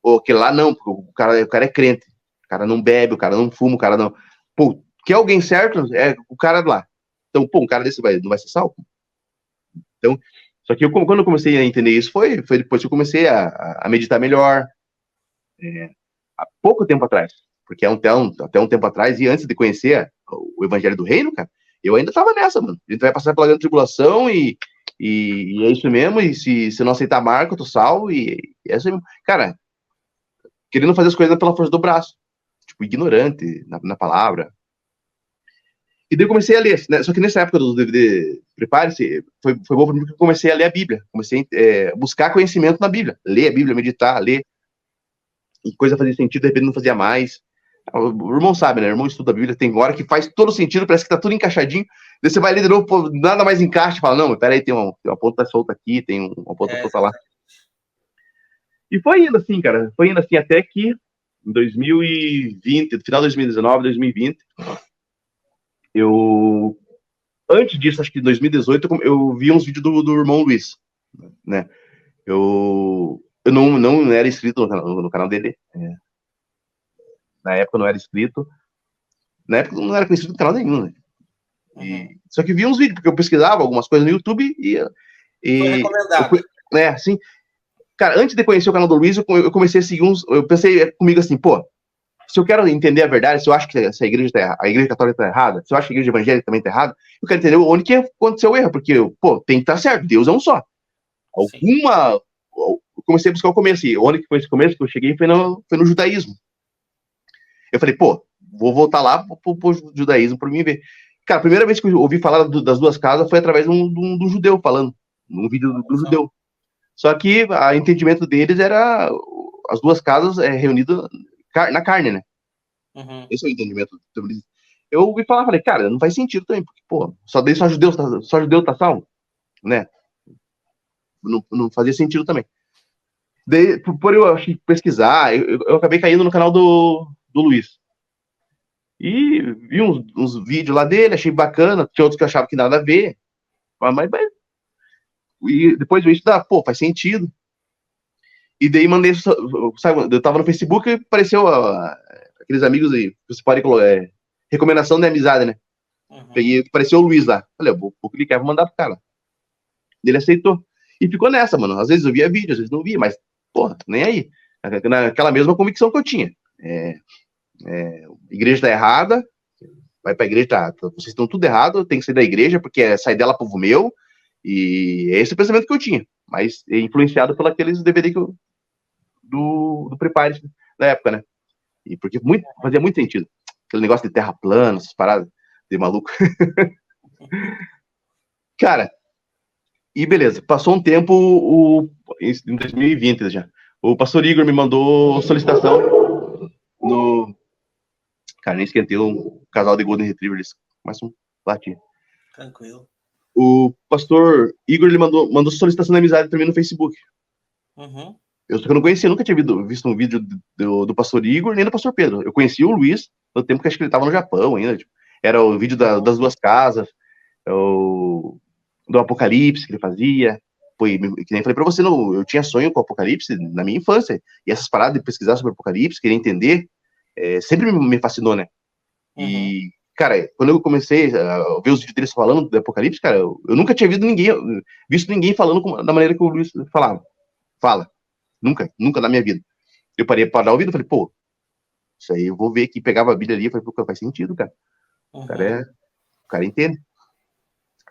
Pô, que lá não, o cara é crente. O cara não bebe, o cara não fuma, o cara não. Pô, quer alguém certo? É o cara lá. Então, pô, um cara desse não vai ser salvo? Então, só que quando eu comecei a entender isso, foi depois que eu comecei a meditar melhor, há pouco tempo atrás. Porque até um tempo atrás, e antes de conhecer o Evangelho do Reino, cara, eu ainda tava nessa, mano. A gente vai passar pela grande tribulação e é isso mesmo. E se não aceitar a marca, eu tô salvo. E é isso mesmo. Cara, querendo fazer as coisas pela força do braço. Tipo, ignorante na palavra. E daí eu comecei a ler, né? Só que nessa época do DVD Prepare-se, foi bom pra mim porque eu comecei a ler a Bíblia. Comecei a buscar conhecimento na Bíblia. Ler a Bíblia, meditar, ler. E coisa fazia sentido, de repente não fazia mais. O irmão sabe, né? O irmão estuda a Bíblia, tem hora que faz todo sentido, parece que tá tudo encaixadinho. Daí você vai ler de novo, pô, nada mais encaixa. Fala, não, mas peraí, tem uma ponta solta aqui, tem uma ponta É, solta lá. E foi indo assim, cara. Foi indo assim até que em 2020, no final de 2019, 2020, eu. Antes disso, acho que em 2018, eu vi uns vídeos do irmão Luiz, né? Eu não era inscrito no canal dele. Na época eu não era inscrito. Na época eu não era conhecido no canal nenhum, né? uhum. Só que vi uns vídeos, porque eu pesquisava algumas coisas no YouTube Foi e recomendado. assim, cara, antes de conhecer o canal do Luiz, eu comecei a seguir uns. Eu pensei comigo assim, pô, se eu quero entender a verdade, se eu acho que essa igreja a igreja católica tá errada, se eu acho que a igreja evangélica também tá errada, eu quero entender onde que aconteceu o erro, porque, pô, tem que estar certo, Deus é um só. Sim. Alguma. Eu comecei a buscar o começo, e onde que foi esse começo que eu cheguei foi no judaísmo. Eu falei, pô, vou voltar lá pro judaísmo pra mim ver. Cara, a primeira vez que eu ouvi falar das duas casas foi através de um judeu falando, num vídeo do judeu. Só que o entendimento deles era as duas casas reunidas na carne, né? Uhum. Esse é o entendimento. Eu ouvi falar, falei, cara, não faz sentido também, porque, pô, só judeu tá salvo, né? Não fazia sentido também. Daí, por eu acho que pesquisar, eu acabei caindo no canal do Luiz. E vi uns vídeos lá dele, achei bacana, tinha outros que eu achava que nada a ver, e depois eu estudar, pô, faz sentido. E daí mandei, sabe, eu tava no Facebook e apareceu aqueles amigos aí, que você pode colocar, recomendação de amizade, né? Peguei, Uhum. apareceu o Luiz lá. Falei, vou clicar, vou mandar pro cara. Ele aceitou. E ficou nessa, mano. Às vezes eu via vídeo, às vezes não via, mas, porra, nem aí. Naquela mesma convicção que eu tinha. A igreja tá errada, vai pra igreja, vocês estão tudo errado, tem que sair da igreja, porque sair dela povo meu. E esse é o pensamento que eu tinha. Mas influenciado por aqueles DVD do Prepare da época, né? E porque fazia muito sentido. Aquele negócio de terra plana, essas paradas de maluco. Cara, e beleza, passou um tempo, em 2020 já. O pastor Igor me mandou solicitação no. Cara, nem esquentei um casal de Golden Retrievers, mais um latinha. Tranquilo. O pastor Igor ele mandou solicitação de amizade pra mim no Facebook. Uhum. Eu só que eu não conhecia, nunca tinha visto um vídeo do pastor Igor nem do pastor Pedro. Eu conheci o Luiz no tempo que acho que ele tava no Japão ainda. Tipo, era o vídeo das duas casas, do Apocalipse que ele fazia. pô, que nem falei pra você, eu tinha sonho com o Apocalipse na minha infância, e essas paradas de pesquisar sobre o Apocalipse, querer entender, sempre me fascinou, né? Uhum. E, cara, quando eu comecei a ver os vídeos deles falando do Apocalipse, cara, eu nunca tinha visto ninguém falando da maneira que o Luiz fala. Nunca na minha vida. Eu parei para dar ouvido e falei, pô, isso aí eu vou ver aqui, pegava a Bíblia ali, e falei, pô, faz sentido, cara. Uhum. O cara entende.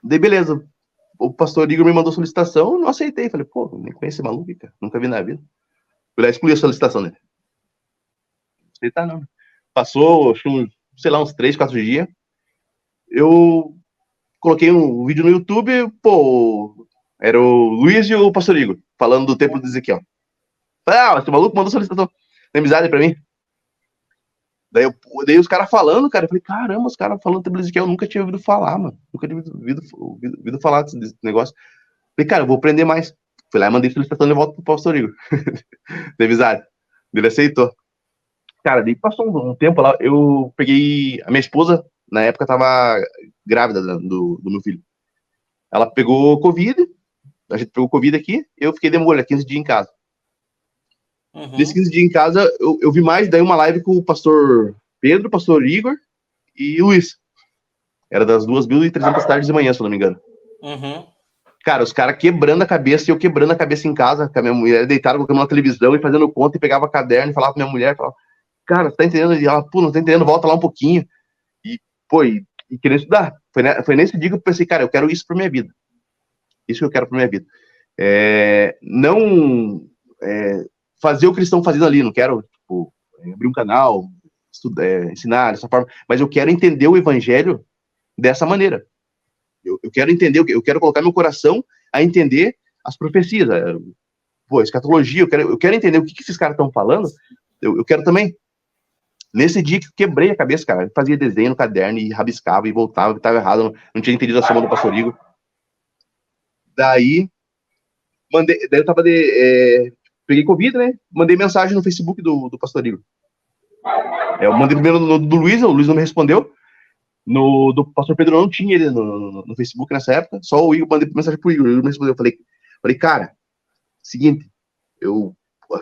Daí, beleza. O pastor Igor me mandou solicitação, eu não aceitei. Falei, pô, nem conheço esse maluco, cara. Nunca vi na vida. Fui lá excluir a solicitação dele. Não aceitar, não. Passou, acho que, sei lá, uns 3, 4 dias. Eu coloquei um vídeo no YouTube, pô, era o Luiz e o pastor Igor, falando do templo de Ezequiel. Falei, esse maluco mandou solicitação. Tem amizade pra mim. Daí os caras falando, cara, eu falei, caramba, os caras falando do templo de Ezequiel, eu nunca tinha ouvido falar, mano. Nunca tinha ouvido falar desse negócio. Falei, cara, eu vou aprender mais. Fui lá e mandei solicitação de volta pro pastor Igor. Tem amizade. Ele aceitou. Cara, daí passou um tempo lá, eu peguei. A minha esposa, na época, tava grávida do meu filho. Ela pegou Covid, a gente pegou Covid aqui, eu fiquei de molho, 15 dias em casa. Nesses Uhum. 15 dias em casa, eu vi mais daí uma live com o pastor Pedro, pastor Igor e Luiz. Era das 2.300 tardes de manhã, se eu não me engano. Uhum. Cara, os caras quebrando a cabeça e eu quebrando a cabeça em casa, com a minha mulher deitada, colocando na televisão e fazendo conta e pegava caderno e falava pra minha mulher, falava, cara, você tá entendendo? E ela, pô, não tá entendendo, volta lá um pouquinho. E, pô, e querendo estudar. Foi nesse dia que eu pensei, cara, eu quero isso pra minha vida. Isso que eu quero pra minha vida. Não fazer o que eles estão fazendo ali, não quero, tipo, abrir um canal, ensinar dessa forma, mas eu quero entender o evangelho dessa maneira. Eu quero entender, eu quero colocar meu coração a entender as profecias, pô, escatologia, eu quero entender o que esses caras estão falando, eu quero também. Nesse dia que eu quebrei a cabeça, cara, eu fazia desenho no caderno e rabiscava e voltava, que estava errado, não tinha entendido a soma do pastor Igor. Daí, daí eu tava peguei Covid, né? Mandei mensagem no Facebook do pastor Igor. Eu mandei primeiro do Luiz, o Luiz não me respondeu. Do pastor Pedro não tinha ele no Facebook nessa época, só o Igor, mandei mensagem pro Igor, ele me respondeu. Eu falei, cara, seguinte, eu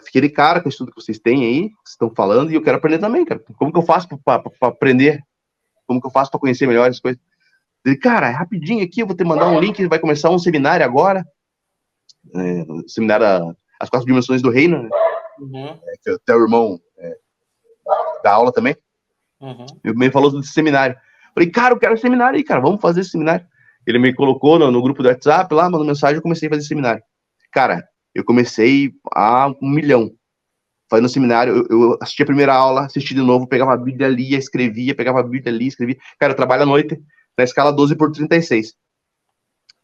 fiquei de cara com o estudo que vocês têm aí, que estão falando, e eu quero aprender também, cara. Como que eu faço para aprender? Como que eu faço para conhecer melhor as coisas? Ele, cara, rapidinho aqui, eu vou te mandar um link, vai começar um seminário agora, seminário As 4 Dimensões do Reino, né? Uhum. Que até o irmão dá aula também. Uhum. Ele me falou desse seminário. Falei, cara, eu quero esse seminário aí, cara, vamos fazer esse seminário. Ele me colocou no grupo do WhatsApp lá, mandou mensagem, eu comecei a fazer seminário. Cara, eu comecei a 1 milhão. Fazendo seminário, eu assisti a primeira aula, assisti de novo, pegava a Bíblia ali, escrevia, pegava a Bíblia ali, escrevia. Cara, eu trabalho à noite na escala 12/36.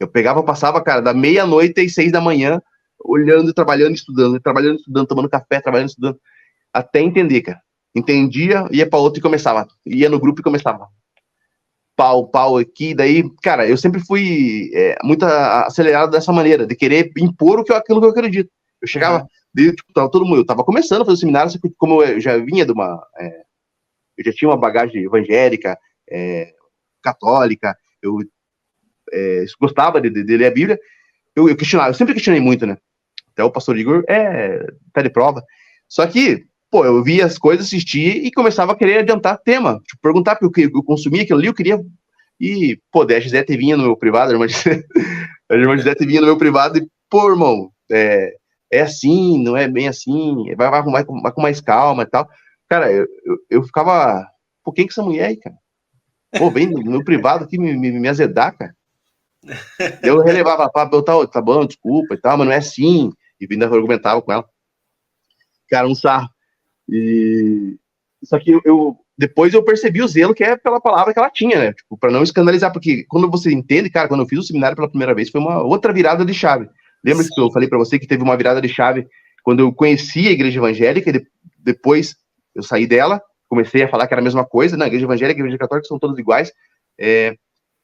Eu pegava, passava, cara, da meia-noite às 6 da manhã, olhando, trabalhando, estudando, tomando café, trabalhando, estudando, até entender, cara. Entendia, ia para outro e começava. Ia no grupo e começava. Pau aqui, daí, cara, eu sempre fui muito acelerado dessa maneira, de querer impor aquilo que eu acredito. Eu chegava, Uhum. tipo, tava todo mundo, eu tava começando a fazer o seminário, como eu já vinha de uma, eu já tinha uma bagagem evangélica, católica, eu gostava de ler a Bíblia, eu questionava, eu sempre questionei muito, né? Até o pastor Igor tá de prova. Só que, pô, eu via as coisas, assistia e começava a querer adiantar tema. Tipo, perguntar, porque eu consumia aquilo ali, eu queria. E, pô, daí a Gisete vinha no meu privado, a irmã Gisete vinha no meu privado e, pô, irmão, é assim, não é bem assim, vai com mais calma e tal. Cara, eu ficava, pô, quem que é essa mulher aí, cara? Pô, vem no meu privado aqui me azedar, cara. Eu relevava, tá bom, desculpa e tal, mas não é assim. E ainda argumentava com ela. Cara, um sarro. Só que depois eu percebi o zelo que é pela palavra que ela tinha, né? Tipo, pra não escandalizar, porque quando você entende, cara, quando eu fiz o seminário pela primeira vez, foi uma outra virada de chave. Lembra que eu Sim. falei pra você que teve uma virada de chave quando eu conheci a igreja evangélica e depois eu saí dela, comecei a falar que era a mesma coisa, né? A igreja evangélica e a igreja católica são todas iguais.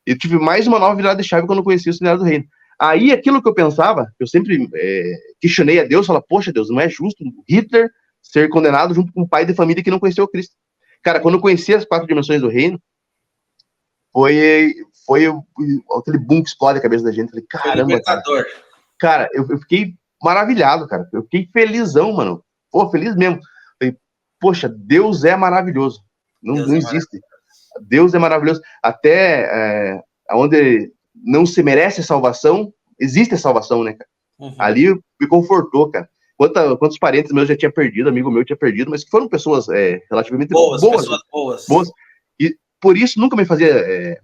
Eu tive mais uma nova virada de chave quando eu conheci o Seminário do Reino. Aí, aquilo que eu pensava, eu sempre questionei a Deus, falava, poxa, Deus, não é justo Hitler ser condenado junto com um pai de família que não conheceu o Cristo. Cara, quando eu conheci as 4 dimensões do reino, foi aquele boom que explode a cabeça da gente. Falei, Foi caramba, cara. libertador. cara, eu fiquei maravilhado, cara. Eu fiquei felizão, mano. Pô, feliz mesmo. Falei, poxa, Deus é maravilhoso. Deus Não é existe. maravilhoso. Deus é maravilhoso. Até onde não se merece salvação, existe a salvação, né, cara? Uhum. Ali me confortou, cara. Quantos parentes meus já tinha perdido, amigo meu tinha perdido, mas que foram pessoas relativamente Boas, boas, pessoas boas. boas. E por isso nunca me fazia.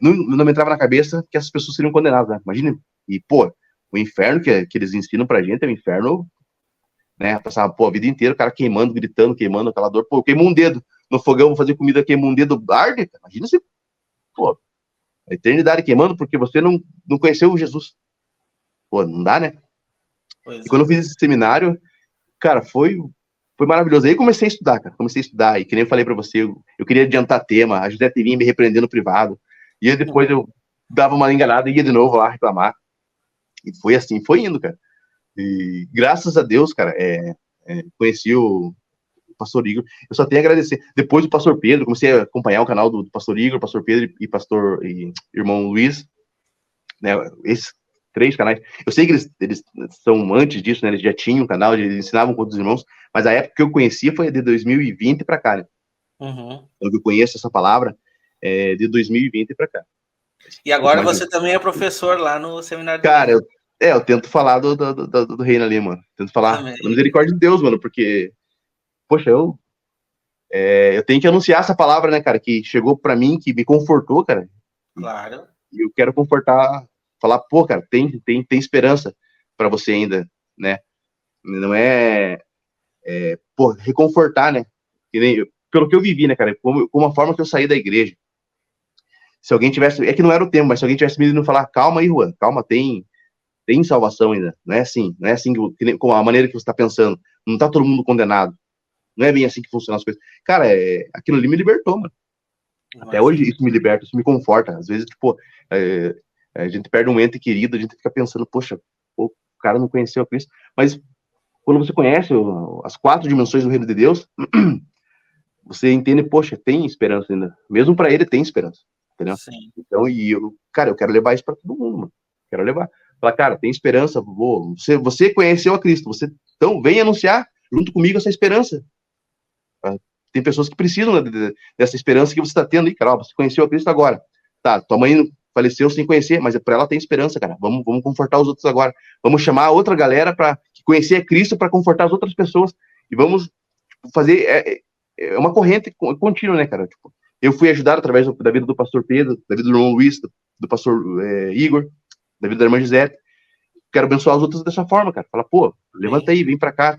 Não me entrava na cabeça que essas pessoas seriam condenadas, né? Imagina. E, pô, o inferno que eles ensinam pra gente é um inferno, né? Passava, pô, a vida inteira o cara queimando, gritando, queimando aquela dor. Pô, queimou um dedo no fogão, vou fazer comida, queimou um dedo, arde. Imagina se, pô, a eternidade queimando porque você não conheceu Jesus. Pô, não dá, né? E Pois quando eu é. fiz esse seminário, cara, foi maravilhoso. Aí comecei a estudar, cara. Comecei a estudar. E que nem eu falei pra você, eu queria adiantar tema. A José vinha me repreendendo no privado. E aí depois eu dava uma enganada e ia de novo lá reclamar. E foi assim, foi indo, cara. E graças a Deus, cara, conheci o pastor Igor. Eu só tenho a agradecer. Depois do pastor Pedro, comecei a acompanhar o canal do pastor Igor, pastor Pedro e pastor e irmão Luiz, né? Esses três canais. Eu sei que eles são antes disso, né? Eles já tinham um canal, eles ensinavam com outros irmãos, mas a época que eu conhecia foi de 2020 para cá, né? Uhum. Então eu conheço essa palavra de 2020 para cá. E Um pouco agora mais você também é professor lá no Seminário do Cara, Reino. eu tento falar do reino ali, mano. Tento falar da Amém. misericórdia de Deus, mano, porque, poxa, eu tenho que anunciar essa palavra, né, cara, que chegou para mim, que me confortou, cara. Claro. E eu quero confortar, falar, pô, cara, tem esperança para você ainda, né? Não pô, reconfortar, né? Pelo que eu vivi, né, cara, como a forma que eu saí da igreja. Se alguém tivesse, é que não era o tempo, mas se alguém tivesse me indo falar, calma aí, Juan, calma, tem salvação ainda. Não é assim com a maneira que você está pensando. Não tá todo mundo condenado. Não é bem assim que funcionam as coisas. Cara, aquilo ali me libertou, mano. Até hoje Imagino. isso me liberta, isso me conforta. Às vezes, tipo, a gente perde um ente querido, a gente fica pensando, poxa, o cara não conheceu a Cristo. Mas quando você conhece as quatro dimensões do reino de Deus, você entende, poxa, tem esperança ainda. Mesmo para ele tem esperança, entendeu? Sim. Então, cara, eu quero levar isso para todo mundo, mano. Quero levar. Falar, cara, tem esperança, você conheceu a Cristo, então vem anunciar junto comigo essa esperança. Tá? Tem pessoas que precisam dessa esperança que você está tendo aí, cara. Você conheceu a Cristo agora. Tá, tua mãe faleceu sem conhecer, mas para ela tem esperança, cara. Vamos confortar os outros agora. Vamos chamar a outra galera para conhecer a Cristo para confortar as outras pessoas. E vamos fazer uma corrente contínua, né, cara? Tipo, eu fui ajudado através da vida do pastor Pedro, da vida do irmão Luiz, do pastor Igor, da vida da irmã Gisele. Quero abençoar os outros dessa forma, cara. Fala, pô, levanta aí, vem pra cá.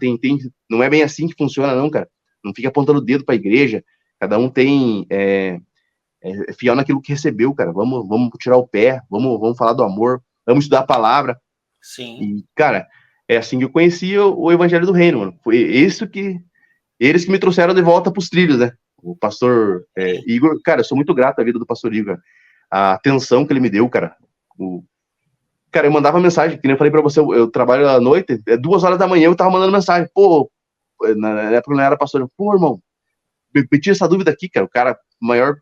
Não é bem assim que funciona, não, cara. Não fica apontando o dedo pra igreja. Cada um é fiel naquilo que recebeu, cara. Vamos tirar o pé, vamos falar do amor, vamos estudar a palavra. Sim. E, cara, é assim que eu conheci o Evangelho do Reino, mano. Foi isso que eles que me trouxeram de volta pros trilhos, né? O pastor Igor, cara, eu sou muito grato à vida do pastor Igor. A atenção que ele me deu, cara. Cara, eu mandava mensagem, que nem eu falei pra você, eu trabalho à noite, 2 horas da manhã eu tava mandando mensagem. Pô, na época eu não era pastor. Pô, irmão, me tira essa dúvida aqui, cara. O cara, maior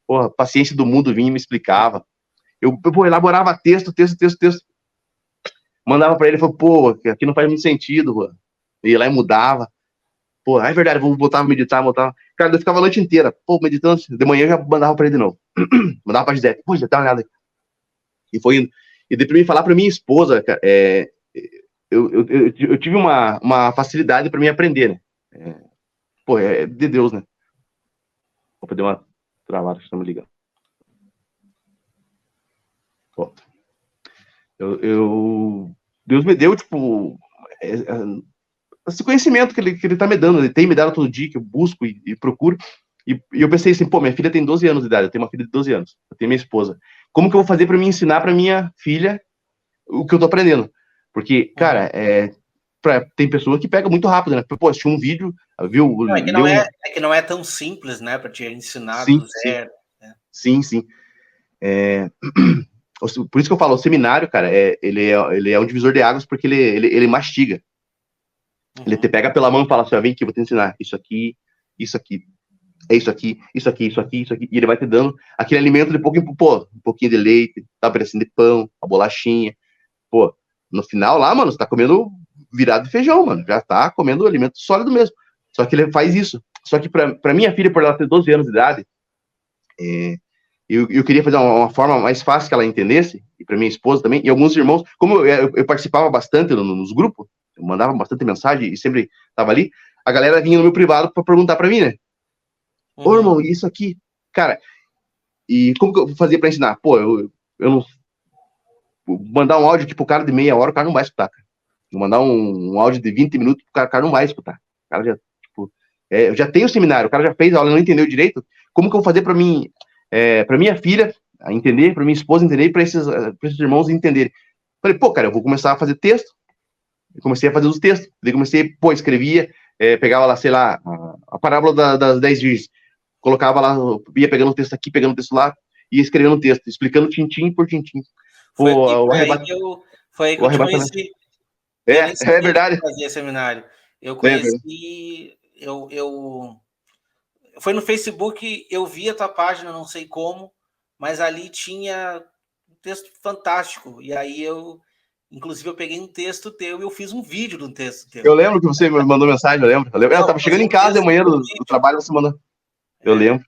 porra, paciência do mundo, vinha e me explicava. Eu elaborava texto. Mandava pra ele, falou, pô, aqui não faz muito sentido, mano. Ia lá e mudava. Pô, é verdade, vou botar a meditar, botar. Cara, eu ficava a noite inteira, pô, meditando. De manhã eu já mandava pra ele de novo. Mandava pra Gisele, pô, já tá uma olhada. E foi indo. E depois me falar pra minha esposa, cara, eu tive uma facilidade pra mim aprender, né? Pô, é de Deus, né? Vou poder uma travada que estamos ligando. Pô. Deus me deu, tipo, esse conhecimento que ele tá me dando, ele tem me dado todo dia, que eu busco e procuro. E eu pensei assim, pô, minha filha tem 12 anos de idade, eu tenho uma filha de 12 anos, eu tenho minha esposa. Como que eu vou fazer para me ensinar para minha filha o que eu tô aprendendo? Porque, cara, tem pessoas que pegam muito rápido, né? Pô, assistiu um vídeo, viu, Não, leu um... é que não é tão simples, né, para te ensinar Sim, do zero. Né? sim. Por isso que eu falo, o seminário, cara, ele é um divisor de águas porque ele mastiga. Ele te pega pela mão e fala assim, vem aqui, vou te ensinar isso aqui, é isso aqui, isso aqui, e ele vai te dando aquele alimento de pouquinho, pô, um pouquinho de leite, tá, um pedacinho de pão, a bolachinha, pô, no final lá, mano, você tá comendo virado de feijão, mano. Já tá comendo alimento sólido mesmo. Só que ele faz isso. Só que pra minha filha, por ela ter 12 anos de idade, eu queria fazer uma forma mais fácil que ela entendesse, e pra minha esposa também, e alguns irmãos, como eu participava bastante nos grupos, eu mandava bastante mensagem e sempre tava ali, a galera vinha no meu privado pra perguntar pra mim, né? Ô, irmão, isso aqui, cara, e como que eu fazia pra ensinar? Pô, eu não... Mandar um áudio aqui pro cara de meia hora, o cara não vai escutar, cara. Vou mandar um áudio de 20 minutos, o cara não vai escutar. O cara já, tipo, eu já tenho o seminário, o cara já fez a aula, não entendeu direito. Como que eu vou fazer pra mim, pra minha filha entender, pra minha esposa entender, pra esses irmãos entenderem? Falei, pô, cara, eu vou começar a fazer texto. Eu comecei a fazer os textos. Daí comecei, pô, escrevia, pegava lá, sei lá, a parábola das 10 virgens. Colocava lá, ia pegando o texto aqui, pegando o texto lá, ia escrevendo o texto, explicando tintim por tintim. Pô, Foi aí que o eu te arrebatamento. conheci. Eu nem É sabia que verdade. fazia seminário. Eu É verdade. conheci, foi no Facebook, eu vi a tua página, não sei como, mas ali tinha um texto fantástico. E aí inclusive, eu peguei um texto teu e eu fiz um vídeo de um texto teu. Eu lembro que você me mandou mensagem, eu lembro. Eu tava chegando em casa de manhã do trabalho, você mandou. Eu lembro.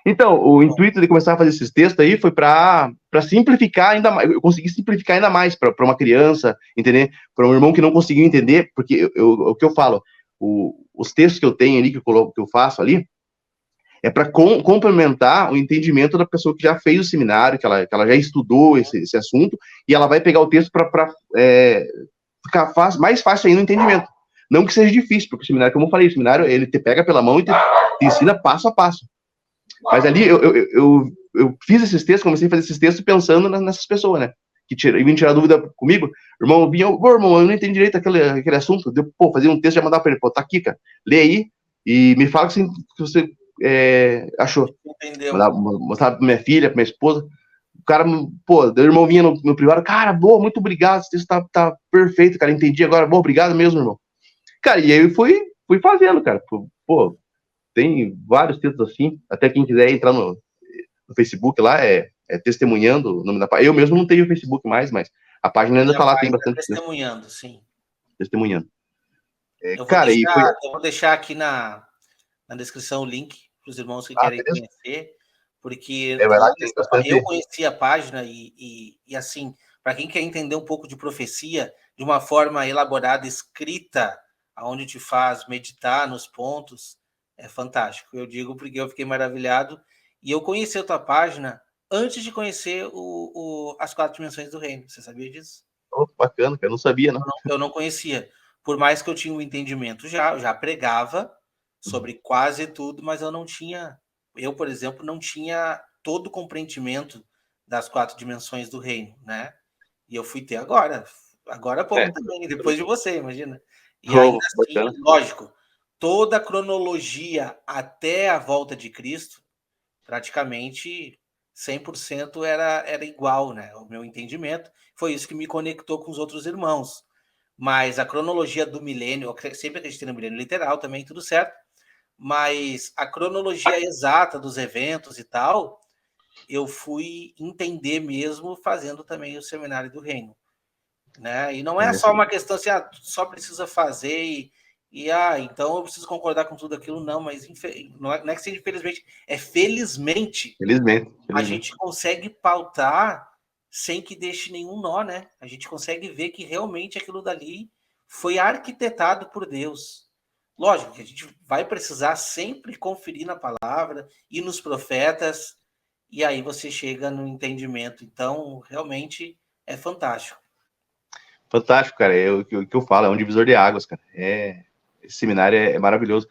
Então, o intuito de começar a fazer esses textos aí foi para simplificar ainda mais. Eu consegui simplificar ainda mais para uma criança, entender? Para um irmão que não conseguiu entender, porque o que eu falo, os textos que eu tenho ali, que eu faço ali, é para complementar o entendimento da pessoa que já fez o seminário, que ela já estudou esse assunto, e ela vai pegar o texto para ficar mais fácil ainda o entendimento. Não que seja difícil, porque o seminário, como eu falei, o seminário ele te pega pela mão e te ensina passo a passo. Mas ali eu fiz esses textos, comecei a fazer esses textos pensando nessas pessoas, né? Que vinham tirar dúvida comigo. Irmão, irmão, eu não entendi direito aquele assunto. Eu, pô, fazia um texto e já mandava pra ele, pô, tá aqui, cara. Lê aí e me fala o que você achou. Entendeu? Mostrava pra minha filha, pra minha esposa. O cara, pô, o irmão vinha no privado, cara, boa, muito obrigado, esse texto tá perfeito, cara, entendi agora, bom, obrigado mesmo, irmão. Cara, e aí eu fui fazendo, cara. Pô, tem vários textos assim. Até quem quiser entrar no Facebook lá, Testemunhando o nome da página. Eu mesmo não tenho Facebook mais, mas a página ainda tá lá, tem bastante. Testemunhando, sim. Testemunhando. Cara, eu vou deixar aqui na descrição o link para os irmãos que querem conhecer, porque eu conheci a página e assim, para quem quer entender um pouco de profecia, de uma forma elaborada, escrita, aonde te faz meditar nos pontos, é fantástico. Eu digo porque eu fiquei maravilhado e eu conheci a tua página antes de conhecer as 4 dimensões do reino. Você sabia disso? Oh, bacana, cara, eu não sabia, não. Eu não conhecia. Por mais que eu tinha um entendimento já pregava sobre quase tudo, mas eu, por exemplo, não tinha todo o compreendimento das 4 dimensões do reino, né? E eu fui ter agora há pouco também, depois de você, imagina. E ainda assim, bacana. Lógico, toda a cronologia até a volta de Cristo, praticamente 100% era igual, né? O meu entendimento. Foi isso que me conectou com os outros irmãos. Mas a cronologia do milênio, eu sempre acreditei no milênio literal também, tudo certo. Mas a cronologia exata dos eventos e tal, eu fui entender mesmo fazendo também o Seminário do Reino. Né? E não é só uma questão assim, só precisa fazer então eu preciso concordar com tudo aquilo, não, mas não é que seja infelizmente, é felizmente. A gente consegue pautar sem que deixe nenhum nó, né? A gente consegue ver que realmente aquilo dali foi arquitetado por Deus. Lógico que a gente vai precisar sempre conferir na palavra e nos profetas, e aí você chega no entendimento. Então, realmente é fantástico. Fantástico, cara. O que eu falo, é um divisor de águas, cara. Esse seminário é maravilhoso.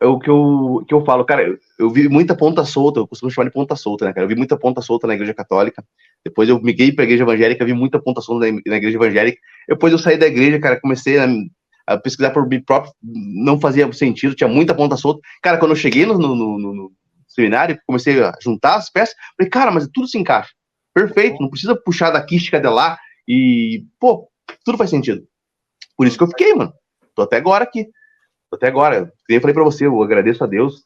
O que eu falo, cara, eu vi muita ponta solta, eu costumo chamar de ponta solta, né, cara? Eu vi muita ponta solta na igreja católica. Depois eu migrei pra igreja evangélica, vi muita ponta solta na igreja evangélica. Depois eu saí da igreja, cara, comecei a pesquisar por mim próprio, não fazia sentido, tinha muita ponta solta. Cara, quando eu cheguei no seminário, comecei a juntar as peças, falei, cara, mas tudo se encaixa. Perfeito, não precisa puxar daqui, esticar de lá, e, pô, tudo faz sentido. Por isso que eu fiquei, mano. Tô até agora aqui. Até agora, eu falei para você, eu agradeço a Deus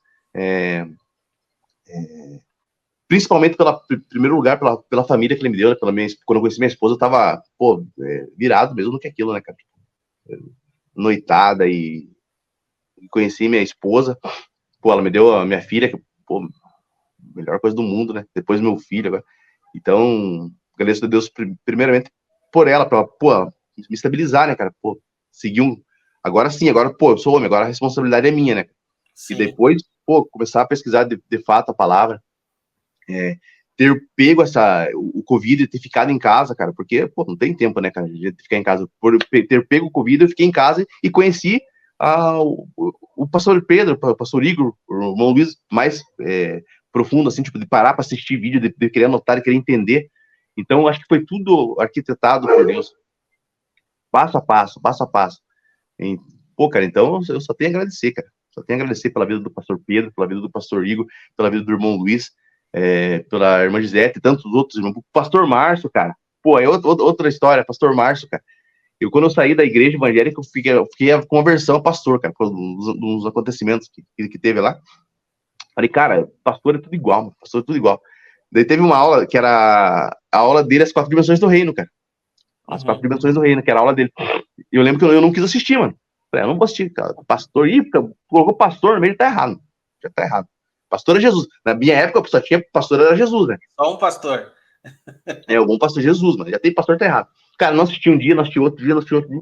principalmente primeiro lugar, pela família que ele me deu, né? Quando eu conheci minha esposa, eu tava, pô, virado mesmo no que aquilo, né, cara? Noitada e conheci minha esposa, pô, ela me deu a minha filha, que, pô, melhor coisa do mundo, né? Depois meu filho agora. Então, agradeço a Deus primeiramente por ela, pra, pô, me estabilizar, né, cara? Pô, seguir um... Agora sim, agora, pô, eu sou homem, agora a responsabilidade é minha, né? Sim. E depois, pô, começar a pesquisar de fato a palavra, ter pego o Covid e ter ficado em casa, cara, porque, pô, não tem tempo, né, cara, de ficar em casa. Por ter pego o Covid, eu fiquei em casa e conheci o pastor Pedro, o pastor Igor, o irmão Luiz, mais profundo, assim, tipo, de parar para assistir vídeo, de querer anotar, de querer entender. Então, acho que foi tudo arquitetado por Deus, passo a passo, passo a passo. E, pô, cara, então eu só tenho a agradecer, cara. Só tenho a agradecer pela vida do pastor Pedro, pela vida do pastor Igor, pela vida do irmão Luiz, pela irmã Gisete e tantos outros irmãos. O pastor Márcio, cara. Pô, é outra história, pastor Márcio, cara. Quando eu saí da igreja evangélica, eu fiquei com aversão ao pastor, cara, por uns acontecimentos que teve lá. Falei, cara, pastor é tudo igual, mano, pastor é tudo igual. Daí teve uma aula que era a aula dele, as 4 dimensões do reino, cara. As 4 dimensões do reino, que era a aula dele. E eu lembro que eu não quis assistir, mano. Falei, eu não vou assistir, cara. Pastor, colocou pastor no meio, tá errado. Já tá errado. Pastor é Jesus. Na minha época, só tinha pastor, era Jesus, né? Só um pastor. O bom pastor Jesus, mano. Já tem pastor, tá errado. Cara, não assisti um dia, não assisti outro dia, não assisti outro dia.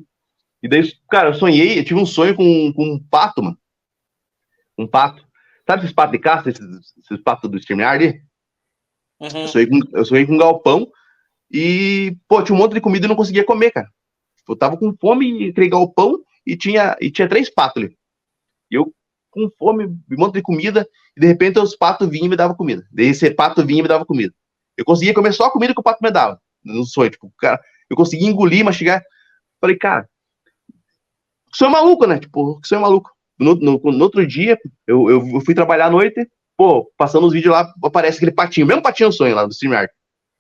E daí, cara, eu tive um sonho com um pato, mano. Um pato. Sabe esses patos de caça, esses patos do StreamYard ali? Uhum. Eu sonhei com um galpão e, pô, tinha um monte de comida e não conseguia comer, cara. Eu tava com fome, entreguei galpão e tinha 3 patos ali. E eu, com fome, um monte de comida, e de repente os patos vinham e me davam comida. Daí esse pato vinha e me dava comida. Eu conseguia comer só a comida que o pato me dava. No sonho, tipo, cara, eu conseguia engolir, mastigar. Falei, cara, que sou maluco, né? Tipo, que sou maluco. No outro dia, eu fui trabalhar à noite, pô, passando os vídeos lá, aparece aquele patinho, mesmo patinho sonho lá do StreamYard.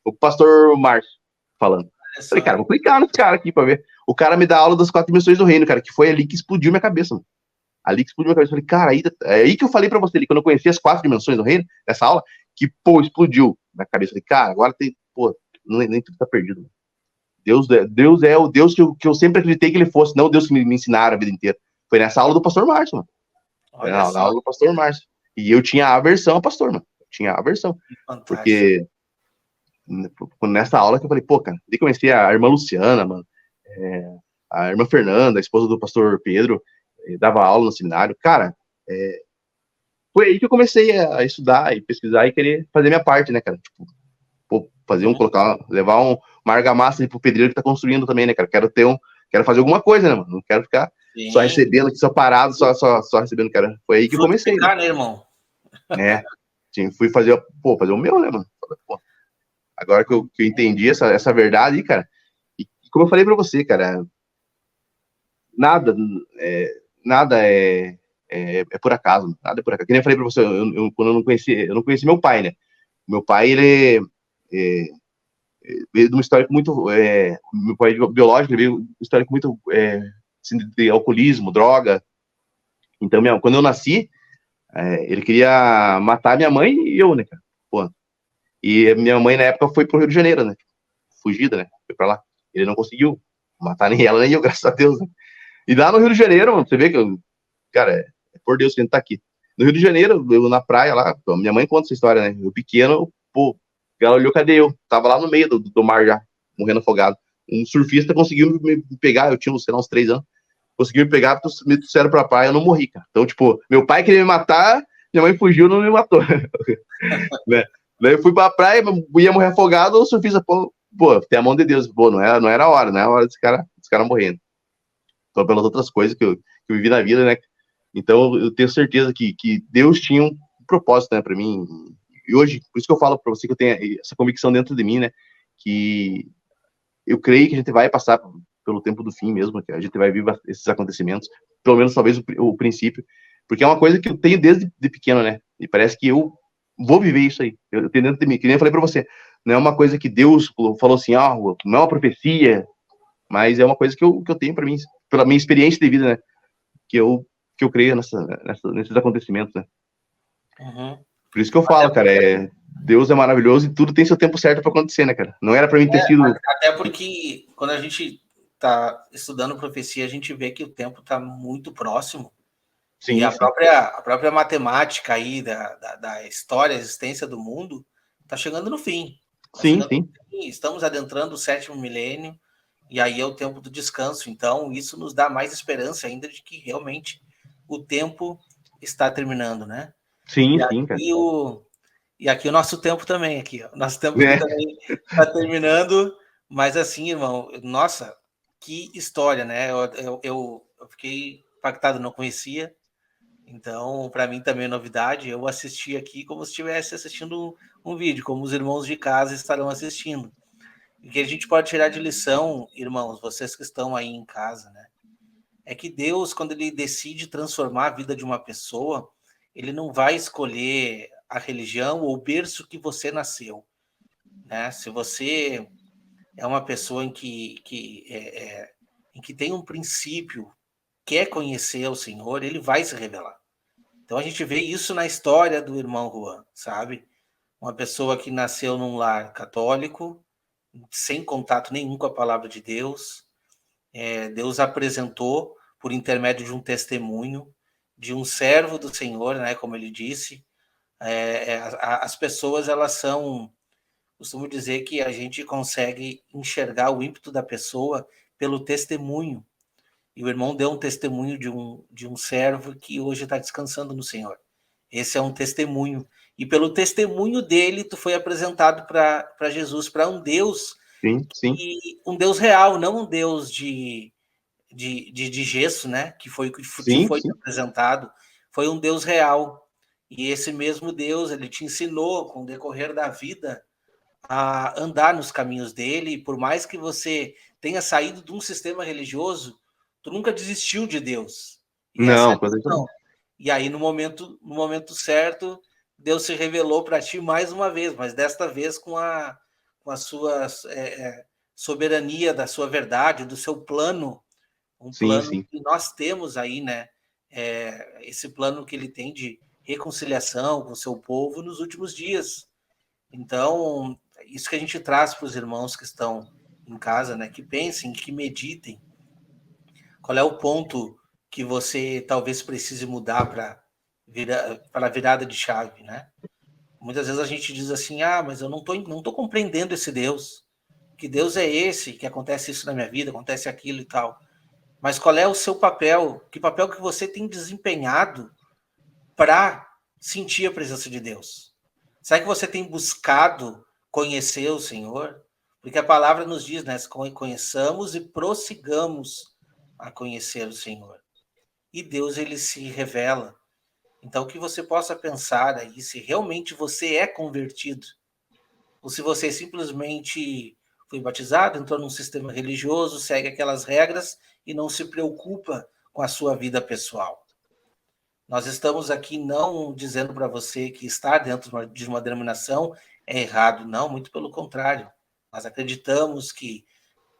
O pastor Márcio falando. Falei, cara, vou clicar nesse cara aqui pra ver. O cara me dá aula das 4 dimensões do reino, cara, que foi ali que explodiu minha cabeça, mano. Ali que explodiu minha cabeça. Falei, cara, é aí que eu falei pra você ali, quando eu conheci as 4 dimensões do reino, nessa aula, que, pô, explodiu na cabeça. Falei, cara, agora tem, pô, nem tudo tá perdido, mano. Deus é o Deus que eu sempre acreditei que ele fosse, não o Deus que me ensinaram a vida inteira. Foi nessa aula do pastor Márcio, mano. Foi na aula do pastor Márcio. E eu tinha aversão ao pastor, mano. Eu tinha aversão. Porque nessa aula que eu falei, pô, cara, eu conheci a irmã Luciana, mano, a irmã Fernanda, a esposa do pastor Pedro, dava aula no seminário. Cara, foi aí que eu comecei a estudar e pesquisar e querer fazer minha parte, né, cara? Tipo, pô, levar uma argamassa pro pedreiro que tá construindo também, né, cara? Quero fazer alguma coisa, né, mano? Não quero ficar só recebendo aqui, só parado, só recebendo, cara. Foi aí que eu comecei. Né, irmão? Fui fazer o meu, né, mano? Pô, agora que eu entendi essa verdade aí, cara, e como eu falei pra você, cara, nada é por acaso, nada é por acaso. Que nem eu falei pra você, quando eu não conheci meu pai, né? Meu pai, ele veio de um histórico muito, meu pai biológico, ele veio de um histórico muito assim, de alcoolismo, droga. Então, quando eu nasci, ele queria matar minha mãe e eu, né, cara? Pô. E minha mãe, na época, foi pro Rio de Janeiro, né? Fugida, né? Foi pra lá. Ele não conseguiu matar nem ela nem eu, graças a Deus, né? E lá no Rio de Janeiro, mano, você vê que, cara, é por Deus que a gente tá aqui. No Rio de Janeiro, eu na praia lá, minha mãe conta essa história, né? Eu pequeno, pô, ela olhou, cadê eu? Tava lá no meio do mar já, morrendo afogado. Um surfista conseguiu me pegar, eu tinha, sei lá, uns 3 anos, conseguiu me pegar, me trouxeram pra praia, eu não morri, cara. Então, tipo, meu pai queria me matar, minha mãe fugiu, não me matou. Né? Daí eu fui pra praia, ia morrer afogado, o surfista, pô, tem a mão de Deus. Pô, não era a hora, não é a hora desse cara morrendo. Então, pelas outras coisas que eu vivi na vida, né? Então, eu tenho certeza que Deus tinha um propósito, né, pra mim. E hoje, por isso que eu falo pra você que eu tenho essa convicção dentro de mim, né? Que eu creio que a gente vai passar pelo tempo do fim mesmo, que a gente vai viver esses acontecimentos, pelo menos talvez o princípio, porque é uma coisa que eu tenho desde pequeno, né? E parece que eu vou viver isso aí. Eu tenho dentro de mim, que nem eu falei pra você, não é uma coisa que Deus falou assim, não é uma profecia, mas é uma coisa que eu tenho pra mim, pela minha experiência de vida, né? Que eu creio nesses acontecimentos, né? Uhum. Por isso que eu falo, cara, Deus é maravilhoso e tudo tem seu tempo certo para acontecer, né, cara? Não era para mim ter sido... Até porque quando a gente está estudando profecia, a gente vê que o tempo está muito próximo. Sim, E a sim. própria matemática aí da história, a existência do mundo, está chegando no fim. Sim, sim. Estamos adentrando o 7º milênio, e aí é o tempo do descanso. Então, isso nos dá mais esperança ainda de que realmente o tempo está terminando, né? Sim, sim, cara. E aqui o nosso tempo também, aqui, ó. Nosso tempo aqui É. também está terminando, mas assim, irmão, nossa, que história, né? Eu fiquei impactado, não conhecia. Então, para mim também é novidade. Eu assisti aqui como se estivesse assistindo um vídeo, como os irmãos de casa estarão assistindo. E que a gente pode tirar de lição, irmãos, vocês que estão aí em casa, né? É que Deus, quando ele decide transformar a vida de uma pessoa, ele não vai escolher a religião ou o berço que você nasceu, né? Se você é uma pessoa em que tem um princípio, quer conhecer o Senhor, ele vai se revelar. Então a gente vê isso na história do irmão Juan, sabe? Uma pessoa que nasceu num lar católico, sem contato nenhum com a palavra de Deus. Deus apresentou, por intermédio de um testemunho, de um servo do Senhor, né? Como ele disse. As pessoas, elas são... Costumo dizer que a gente consegue enxergar o ímpeto da pessoa pelo testemunho. E o irmão deu um testemunho de um servo que hoje está descansando no Senhor. Esse é um testemunho. E pelo testemunho dele, tu foi apresentado para Jesus, para um Deus, Sim, sim. um Deus real, não um Deus de gesso, né? Que te Sim, foi sim. apresentado. Foi um Deus real. E esse mesmo Deus, ele te ensinou, com o decorrer da vida, a andar nos caminhos dele. E por mais que você tenha saído de um sistema religioso, tu nunca desistiu de Deus. E essa é Não, a questão. E aí, no momento certo, Deus se revelou para ti mais uma vez, mas desta vez com a sua soberania, da sua verdade, do seu plano, um sim, plano sim. que nós temos aí, né? Esse plano que ele tem de reconciliação com o seu povo nos últimos dias. Então, isso que a gente traz para os irmãos que estão em casa, né? Que pensem, que meditem. Qual é o ponto que você talvez precise mudar para a virada de chave, né? Muitas vezes a gente diz assim, mas eu não tô compreendendo esse Deus. Que Deus é esse? Que acontece isso na minha vida, acontece aquilo e tal. Mas qual é o seu papel? Que papel que você tem desempenhado para sentir a presença de Deus? Será que você tem buscado conhecer o Senhor? Porque a palavra nos diz, né? Conheçamos e prossigamos a conhecer o Senhor. E Deus, ele se revela. Então, que você possa pensar aí se realmente você é convertido, ou se você simplesmente foi batizado, entrou num sistema religioso, segue aquelas regras e não se preocupa com a sua vida pessoal. Nós estamos aqui não dizendo para você que estar dentro de uma denominação é errado, não, muito pelo contrário. Nós acreditamos que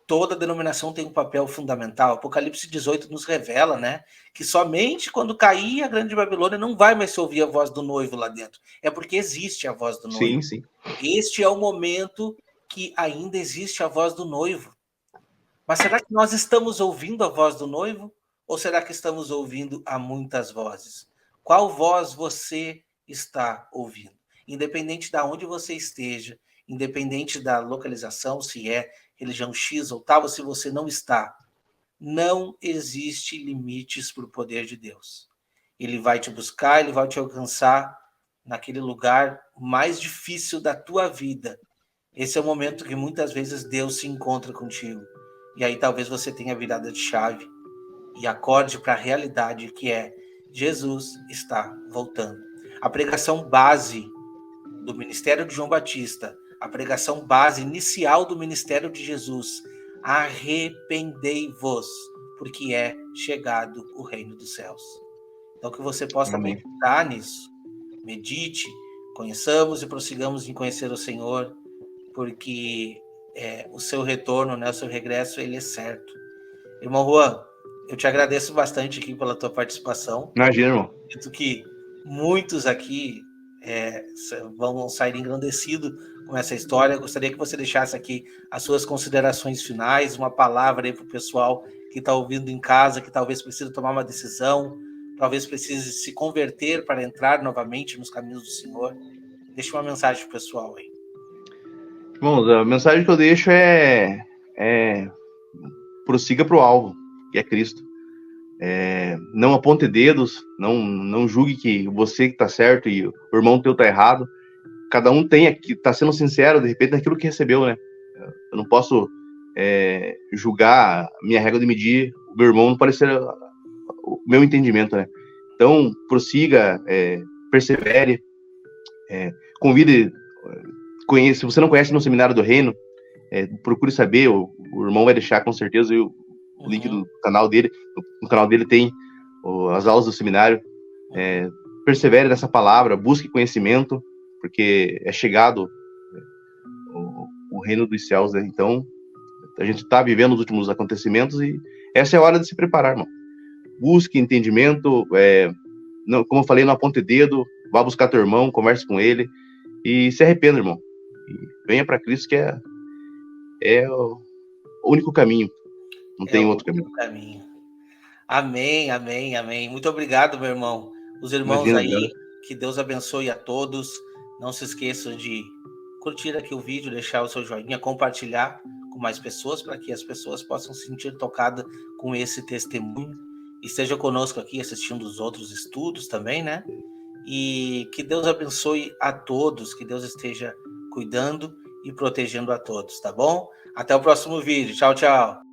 toda denominação tem um papel fundamental. Apocalipse 18 nos revela, né, que somente quando cair a grande Babilônia não vai mais se ouvir a voz do noivo lá dentro. É porque existe a voz do noivo. Sim, sim. Este é o momento que ainda existe a voz do noivo. Mas será que nós estamos ouvindo a voz do noivo? Ou será que estamos ouvindo a muitas vozes? Qual voz você está ouvindo? Independente de onde você esteja, independente da localização, se é religião X ou tal, ou se você não está, não existe limites para o poder de Deus. Ele vai te buscar, ele vai te alcançar naquele lugar mais difícil da tua vida. Esse é o momento que muitas vezes Deus se encontra contigo. E aí talvez você tenha virada de chave e acorde para a realidade que é Jesus está voltando. A pregação base do ministério de João Batista, a pregação base inicial do ministério de Jesus: arrependei-vos, porque é chegado o reino dos céus. Então que você possa Amém. meditar nisso. Medite, conheçamos e prossigamos em conhecer o Senhor, porque o seu retorno, né, o seu regresso, ele é certo. Irmão Juan, eu te agradeço bastante aqui pela tua participação. Imagina, irmão. Acredito que muitos aqui vão sair engrandecidos com essa história. Eu gostaria que você deixasse aqui as suas considerações finais, uma palavra aí para o pessoal que está ouvindo em casa, que talvez precise tomar uma decisão, talvez precise se converter para entrar novamente nos caminhos do Senhor. Deixa uma mensagem para o pessoal aí. Bom, a mensagem que eu deixo é prossiga para o alvo, que é Cristo. Não aponte dedos, não julgue que você que está certo e o irmão teu está errado. Cada um tem que tá sendo sincero, de repente, naquilo que recebeu, né? Eu não posso julgar minha regra de medir, o meu irmão não pode ser o meu entendimento, né? Então, prossiga, persevere, convide, se você não conhece no Seminário do Reino, procure saber, o irmão vai deixar com certeza o link do canal dele. No canal dele tem as aulas do seminário. Persevere nessa palavra, busque conhecimento, porque é chegado o reino dos céus, né? Então, a gente está vivendo os últimos acontecimentos e essa é a hora de se preparar, irmão. Busque entendimento, como eu falei, não aponte dedo, vá buscar teu irmão, converse com ele e se arrependa, irmão. E venha para Cristo, que é o único caminho. Não tem outro caminho. Amém, amém, amém. Muito obrigado, meu irmão. Os irmãos aí, que Deus abençoe a todos. Não se esqueçam de curtir aqui o vídeo, deixar o seu joinha, compartilhar com mais pessoas, para que as pessoas possam se sentir tocadas com esse testemunho. Esteja conosco aqui assistindo os outros estudos também, né? E que Deus abençoe a todos, que Deus esteja cuidando e protegendo a todos, tá bom? Até o próximo vídeo. Tchau, tchau.